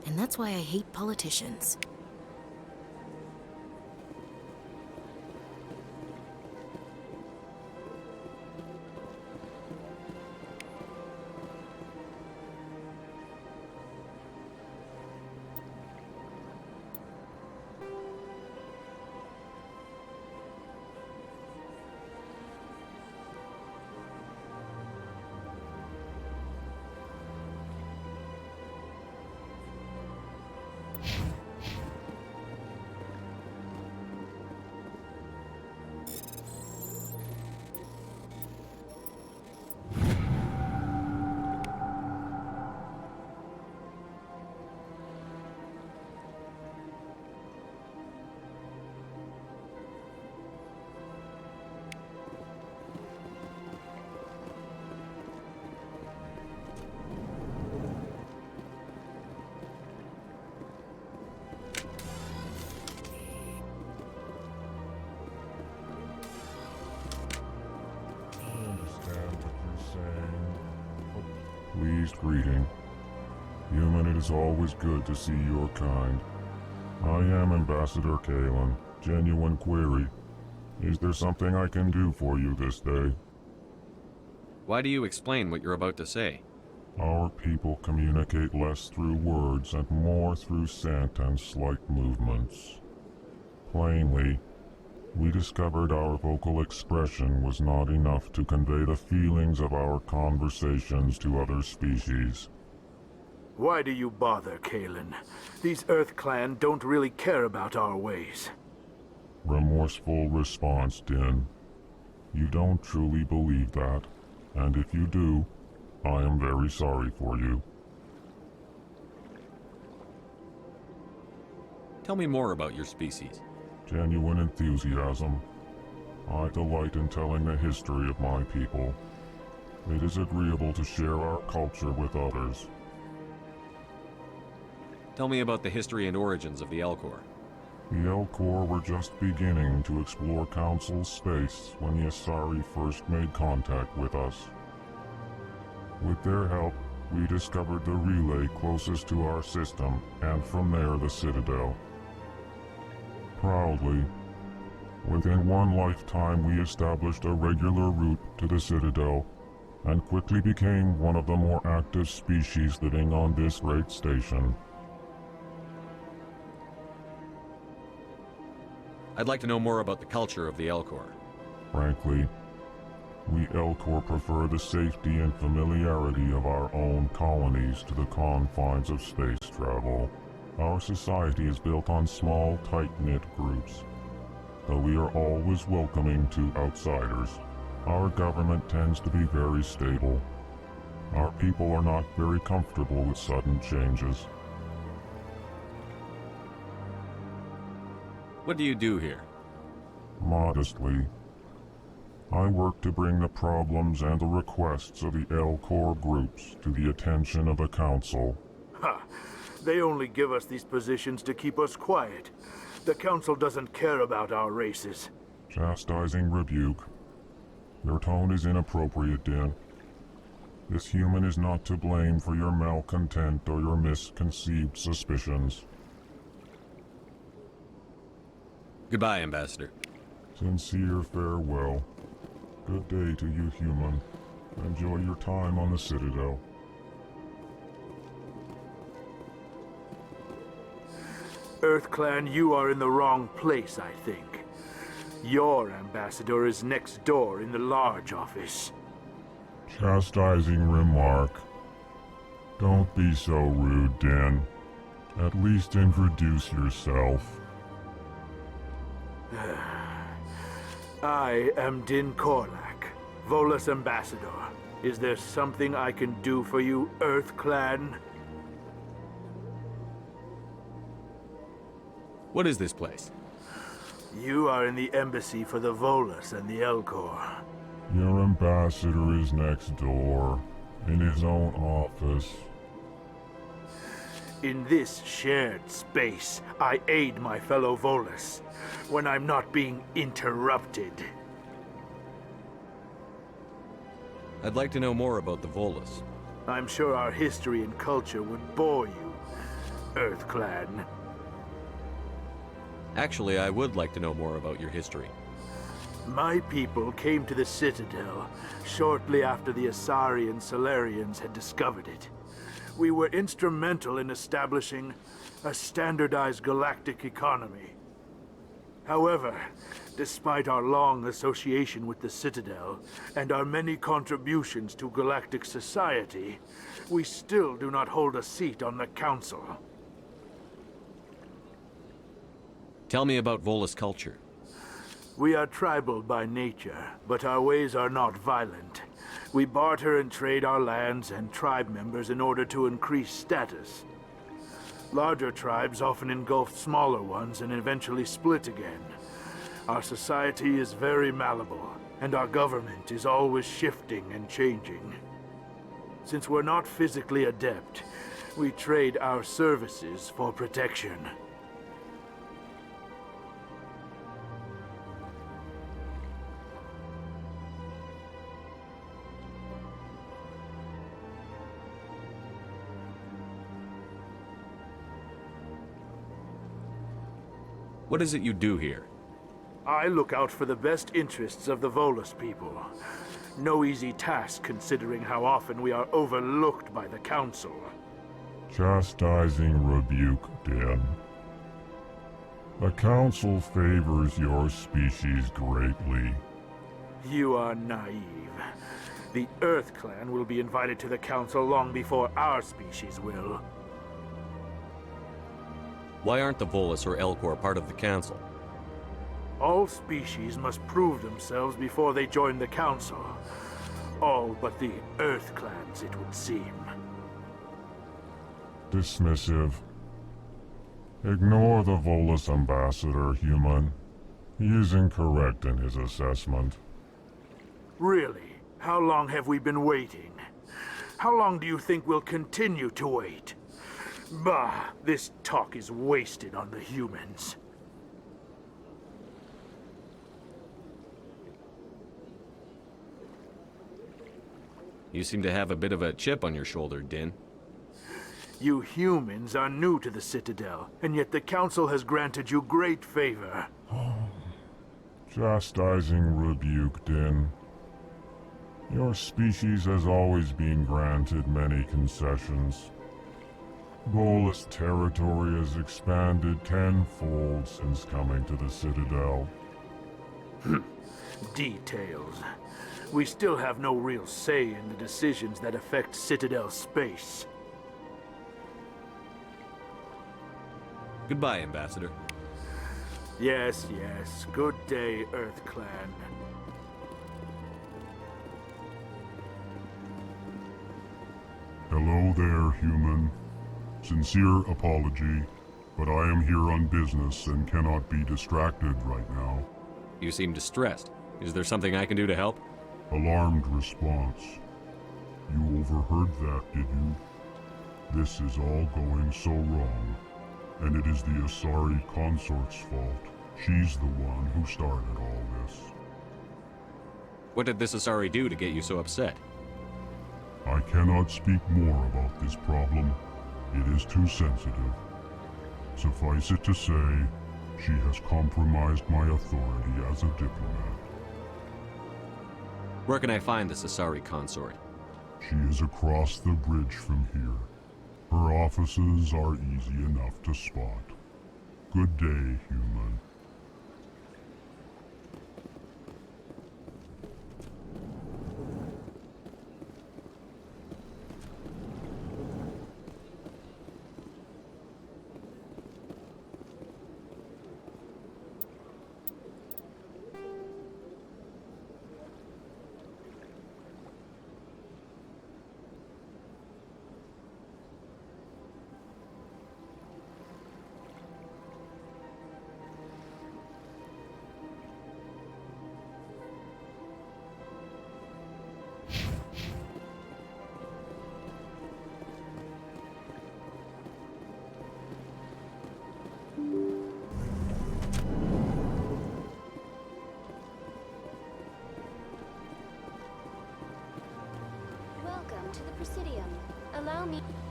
And that's why I hate politicians. Pleased greeting. Human, it is always good to see your kind. I am Ambassador Kalen. Genuine query. Is there something I can do for you this day? Why do you explain what you're about to say? Our people communicate less through words and more through scent and slight movements. Plainly, we discovered our vocal expression was not enough to convey the feelings of our conversations to other species. Why do you bother, Kalen? These Earth Clan don't really care about our ways. Remorseful response, Din. You don't truly believe that, and if you do, I am very sorry for you. Tell me more about your species. Genuine enthusiasm. I delight in telling the history of my people. It is agreeable to share our culture with others. Tell me about the history and origins of the Elcor. The Elcor were just beginning to explore Council space when the Asari first made contact with us. With their help, we discovered the relay closest to our system, and from there the Citadel. Proudly, within one lifetime we established a regular route to the Citadel, and quickly became one of the more active species living on this great station. I'd like to know more about the culture of the Elcor. Frankly, we Elcor prefer the safety and familiarity of our own colonies to the confines of space travel. Our society is built on small, tight-knit groups, though we are always welcoming to outsiders. Our government tends to be very stable. Our people are not very comfortable with sudden changes. What do you do here? Modestly, I work to bring the problems and the requests of the Elcor groups to the attention of the Council. Ha! They only give us these positions to keep us quiet. The Council doesn't care about our races. Chastising rebuke. Your tone is inappropriate, Din. This human is not to blame for your malcontent or your misconceived suspicions. Goodbye, Ambassador. Sincere farewell. Good day to you, human. Enjoy your time on the Citadel. Earth Clan, you are in the wrong place, I think. Your ambassador is next door in the large office. Chastising remark. Don't be so rude, Din. At least introduce yourself. I am Din Korlak, Volus ambassador. Is there something I can do for you, Earth Clan? What is this place? You are in the embassy for the Volus and the Elcor. Your ambassador is next door, in his own office. In this shared space, I aid my fellow Volus when I'm not being interrupted. I'd like to know more about the Volus. I'm sure our history and culture would bore you, Earth Clan. Actually, I would like to know more about your history. My people came to the Citadel shortly after the Asari and Solarians had discovered it. We were instrumental in establishing a standardized galactic economy. However, despite our long association with the Citadel and our many contributions to galactic society, we still do not hold a seat on the Council. Tell me about Volus culture. We are tribal by nature, but our ways are not violent. We barter and trade our lands and tribe members in order to increase status. Larger tribes often engulf smaller ones and eventually split again. Our society is very malleable, and our government is always shifting and changing. Since we're not physically adept, we trade our services for protection. What is it you do here? I look out for the best interests of the Volus people. No easy task considering how often we are overlooked by the Council. Chastising rebuke, Den. The Council favors your species greatly. You are naive. The Earth Clan will be invited to the Council long before our species will. Why aren't the Volus or Elcor part of the Council? All species must prove themselves before they join the Council. All but the Earth Clans, it would seem. Dismissive. Ignore the Volus ambassador, human. He is incorrect in his assessment. Really? How long have we been waiting? How long do you think we'll continue to wait? Bah, this talk is wasted on the humans. You seem to have a bit of a chip on your shoulder, Din. You humans are new to the Citadel, and yet the Council has granted you great favor. Chastising rebuke, Din. Your species has always been granted many concessions. Volus territory has expanded tenfold since coming to the Citadel. Details. We still have no real say in the decisions that affect Citadel space. Goodbye, Ambassador. Yes, yes. Good day, Earth Clan. Hello there, human. Sincere apology, but I am here on business and cannot be distracted right now. You seem distressed. Is there something I can do to help? Alarmed response. You overheard that, did you? This is all going so wrong, and it is the Asari consort's fault. She's the one who started all this. What did this Asari do to get you so upset? I cannot speak more about this problem. It is too sensitive. Suffice it to say, she has compromised my authority as a diplomat. Where can I find this Asari consort? She is across the bridge from here. Her offices are easy enough to spot. Good day, human.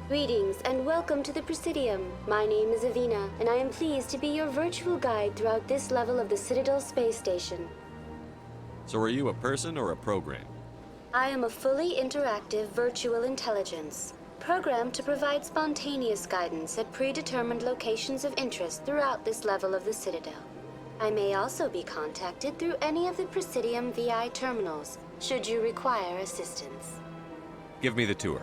Greetings and welcome to the Presidium. My name is Avina, and I am pleased to be your virtual guide throughout this level of the Citadel space station. So are you a person or a program? I am a fully interactive virtual intelligence, programmed to provide spontaneous guidance at predetermined locations of interest throughout this level of the Citadel. I may also be contacted through any of the Presidium VI terminals, should you require assistance. Give me the tour.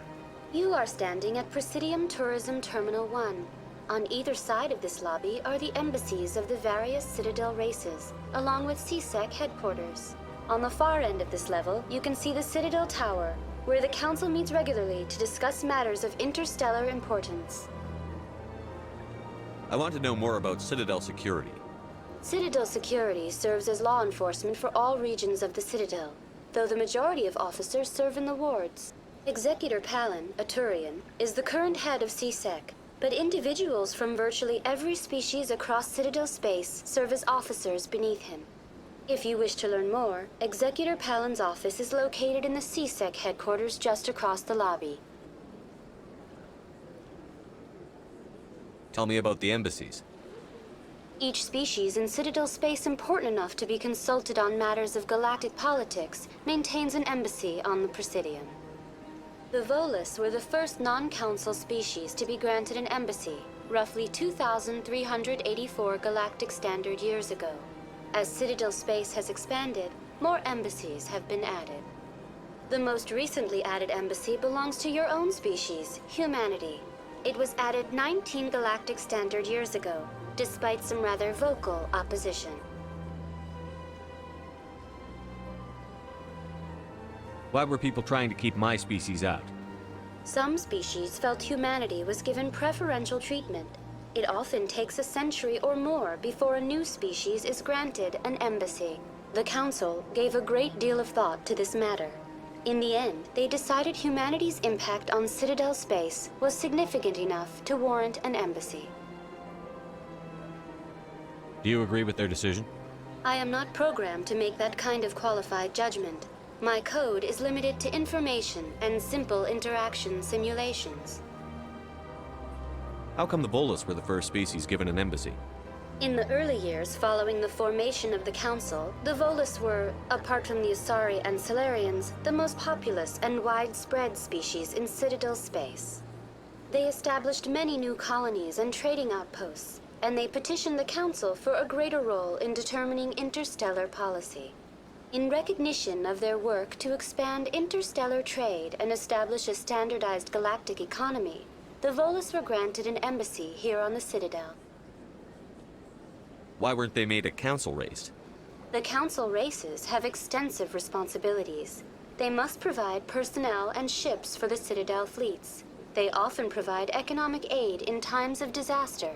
You are standing at Presidium Tourism Terminal 1. On either side of this lobby are the embassies of the various Citadel races, along with CSEC headquarters. On the far end of this level, you can see the Citadel Tower, where the Council meets regularly to discuss matters of interstellar importance. I want to know more about Citadel security. Citadel security serves as law enforcement for all regions of the Citadel, though the majority of officers serve in the wards. Executor Palin, a Turian, is the current head of CSEC, but individuals from virtually every species across Citadel space serve as officers beneath him. If you wish to learn more, Executor Palin's office is located in the CSEC headquarters just across the lobby. Tell me about the embassies. Each species in Citadel space important enough to be consulted on matters of galactic politics maintains an embassy on the Presidium. The Volus were the first non-council species to be granted an embassy, roughly 2,384 galactic standard years ago. As Citadel space has expanded, more embassies have been added. The most recently added embassy belongs to your own species, humanity. It was added 19 galactic standard years ago, despite some rather vocal opposition. Why were people trying to keep my species out? Some species felt humanity was given preferential treatment. It often takes a century or more before a new species is granted an embassy. The Council gave a great deal of thought to this matter. In the end, they decided humanity's impact on Citadel space was significant enough to warrant an embassy. Do you agree with their decision? I am not programmed to make that kind of qualified judgment. My code is limited to information and simple interaction simulations. How come the Volus were the first species given an embassy? In the early years following the formation of the Council, the Volus were, apart from the Asari and Solarians, the most populous and widespread species in Citadel space. They established many new colonies and trading outposts, and they petitioned the Council for a greater role in determining interstellar policy. In recognition of their work to expand interstellar trade and establish a standardized galactic economy, the Volus were granted an embassy here on the Citadel. Why weren't they made a council race? The Council races have extensive responsibilities. They must provide personnel and ships for the Citadel fleets. They often provide economic aid in times of disaster.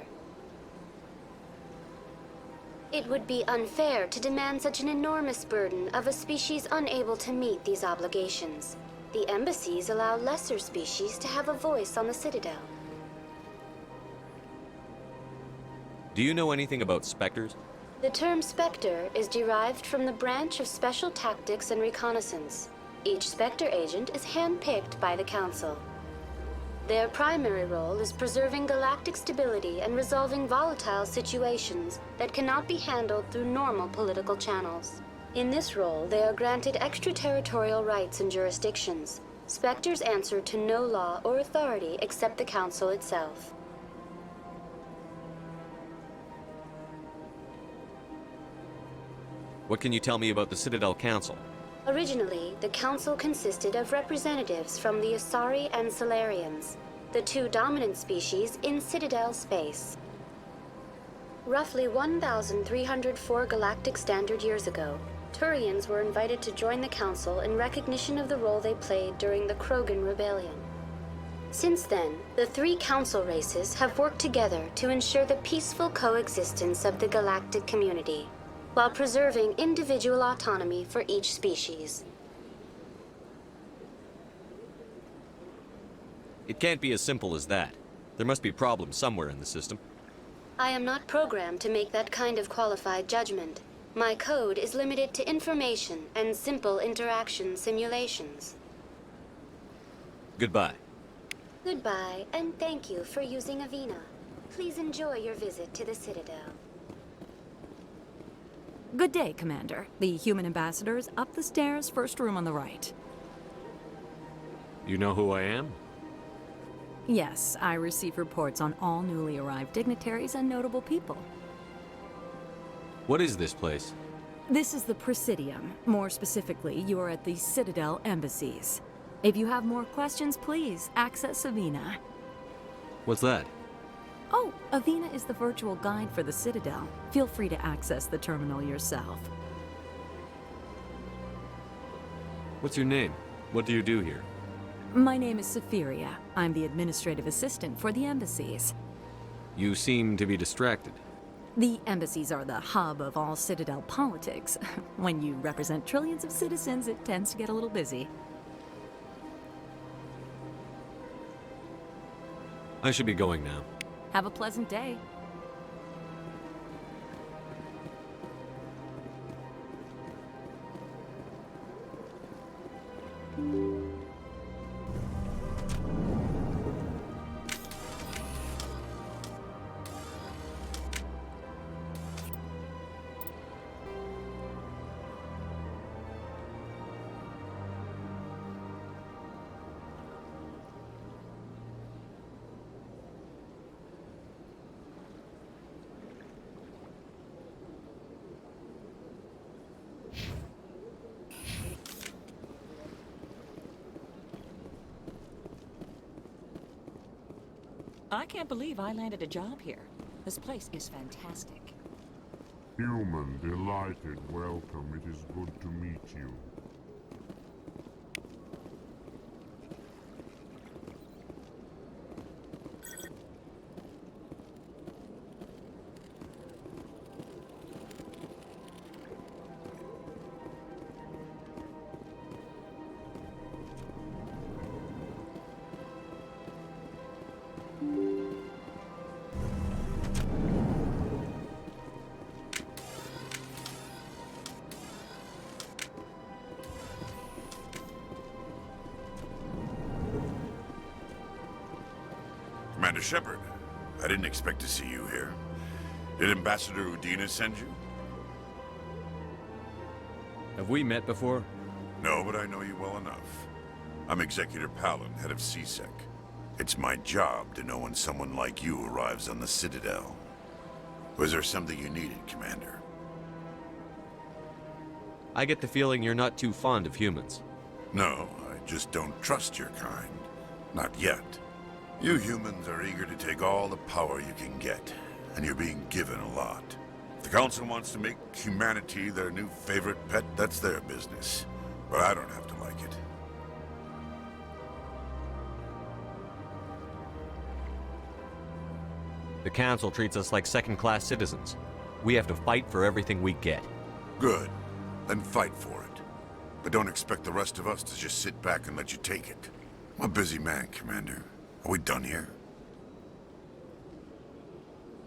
It would be unfair to demand such an enormous burden of a species unable to meet these obligations. The embassies allow lesser species to have a voice on the Citadel. Do you know anything about specters? The term Spectre is derived from the branch of Special Tactics and Reconnaissance. Each Spectre agent is handpicked by the Council. Their primary role is preserving galactic stability and resolving volatile situations that cannot be handled through normal political channels. In this role, they are granted extraterritorial rights and jurisdictions. Spectres answer to no law or authority except the Council itself. What can you tell me about the Citadel Council? Originally, the Council consisted of representatives from the Asari and Solarians, the two dominant species in Citadel space. Roughly 1,304 galactic standard years ago, Turians were invited to join the Council in recognition of the role they played during the Krogan Rebellion. Since then, the three Council races have worked together to ensure the peaceful coexistence of the galactic community, while preserving individual autonomy for each species. It can't be as simple as that. There must be problems somewhere in the system. I am not programmed to make that kind of qualified judgment. My code is limited to information and simple interaction simulations. Goodbye. Goodbye, and thank you for using Avina. Please enjoy your visit to the Citadel. Good day, Commander. The human ambassador is up the stairs, first room on the right. You know who I am? Yes, I receive reports on all newly arrived dignitaries and notable people. What is this place? This is the Presidium. More specifically, you are at the Citadel embassies. If you have more questions, please access Avina. What's that? Oh, Avina is the virtual guide for the Citadel. Feel free to access the terminal yourself. What's your name? What do you do here? My name is Safiria. I'm the administrative assistant for the embassies. You seem to be distracted. The embassies are the hub of all Citadel politics. When you represent trillions of citizens, it tends to get a little busy. I should be going now. Have a pleasant day. I can't believe I landed a job here. This place is fantastic. Human, delighted, welcome. It is good to meet you. Commander Shepard, I didn't expect to see you here. Did Ambassador Udina send you? Have we met before? No, but I know you well enough. I'm Executor Palin, head of CSEC. It's my job to know when someone like you arrives on the Citadel. Was there something you needed, Commander? I get the feeling you're not too fond of humans. No, I just don't trust your kind. Not yet. You humans are eager to take all the power you can get, and you're being given a lot. If the Council wants to make humanity their new favorite pet, that's their business. But I don't have to like it. The Council treats us like second-class citizens. We have to fight for everything we get. Good. Then fight for it. But don't expect the rest of us to just sit back and let you take it. I'm a busy man, Commander. Are we done here?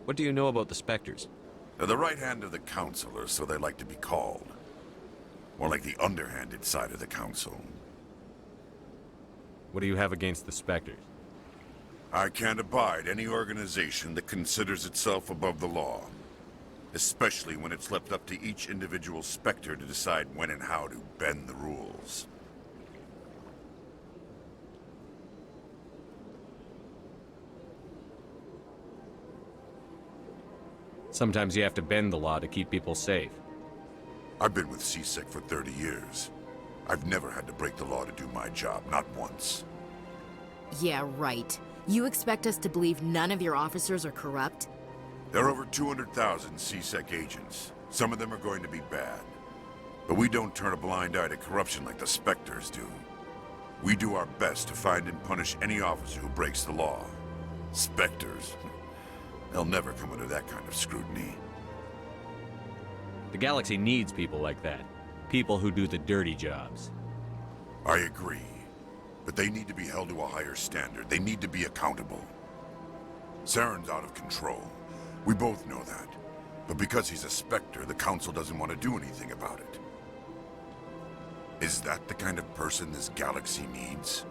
What do you know about the Spectres? They're the right hand of the Council, or so they like to be called. More like the underhanded side of the Council. What do you have against the Spectres? I can't abide any organization that considers itself above the law. Especially when it's left up to each individual Spectre to decide when and how to bend the rules. Sometimes you have to bend the law to keep people safe. I've been with CSEC for 30 years. I've never had to break the law to do my job, not once. Yeah, right. You expect us to believe none of your officers are corrupt? There are over 200,000 CSEC agents. Some of them are going to be bad. But we don't turn a blind eye to corruption like the Spectres do. We do our best to find and punish any officer who breaks the law. Spectres. They'll never come under that kind of scrutiny. The galaxy needs people like that. People who do the dirty jobs. I agree. But they need to be held to a higher standard. They need to be accountable. Saren's out of control. We both know that. But because he's a Spectre, the Council doesn't want to do anything about it. Is that the kind of person this galaxy needs?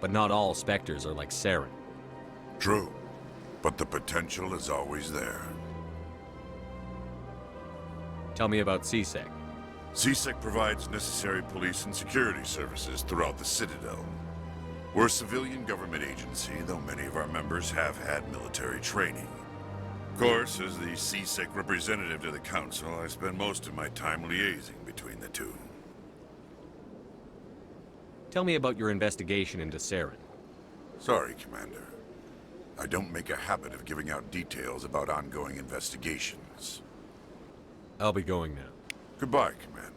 But not all Spectres are like Saren. True. But the potential is always there. Tell me about CSEC. CSEC provides necessary police and security services throughout the Citadel. We're a civilian government agency, though many of our members have had military training. Of course, as the CSEC representative to the Council, I spend most of my time liaising between the two. Tell me about your investigation into Saren. Sorry, Commander. I don't make a habit of giving out details about ongoing investigations. I'll be going now. Goodbye, Commander.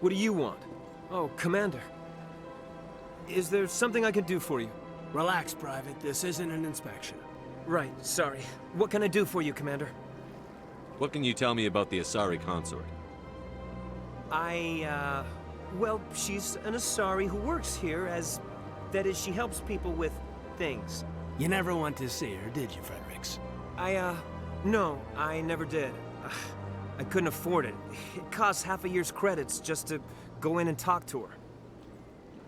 What do you want? Oh, Commander. Is there something I can do for you? Relax, Private. This isn't an inspection. Right, sorry. What can I do for you, Commander? What can you tell me about the Asari consort? Well, she's an Asari who works here as... That is, she helps people with things. You never went to see her, did you, Fredericks? No, I never did. I couldn't afford it. It costs half a year's credits just to go in and talk to her.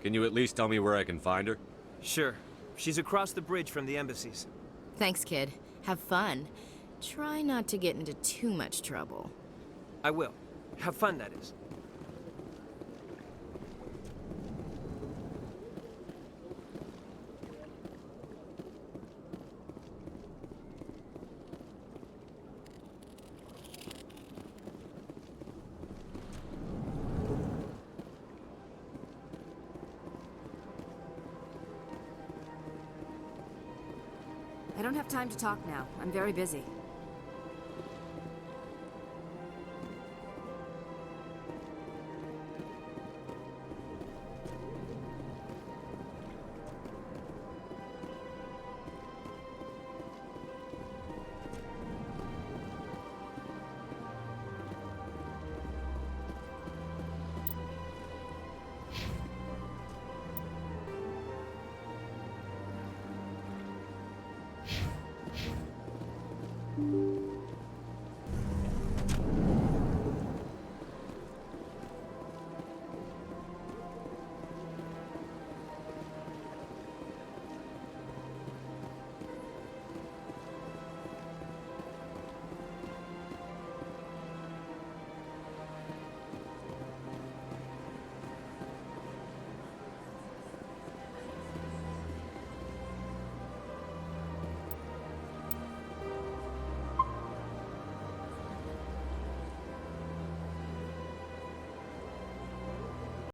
Can you at least tell me where I can find her? Sure. She's across the bridge from the embassies. Thanks, kid. Have fun. Try not to get into too much trouble. I will. Have fun, that is. I don't have time to talk now. I'm very busy.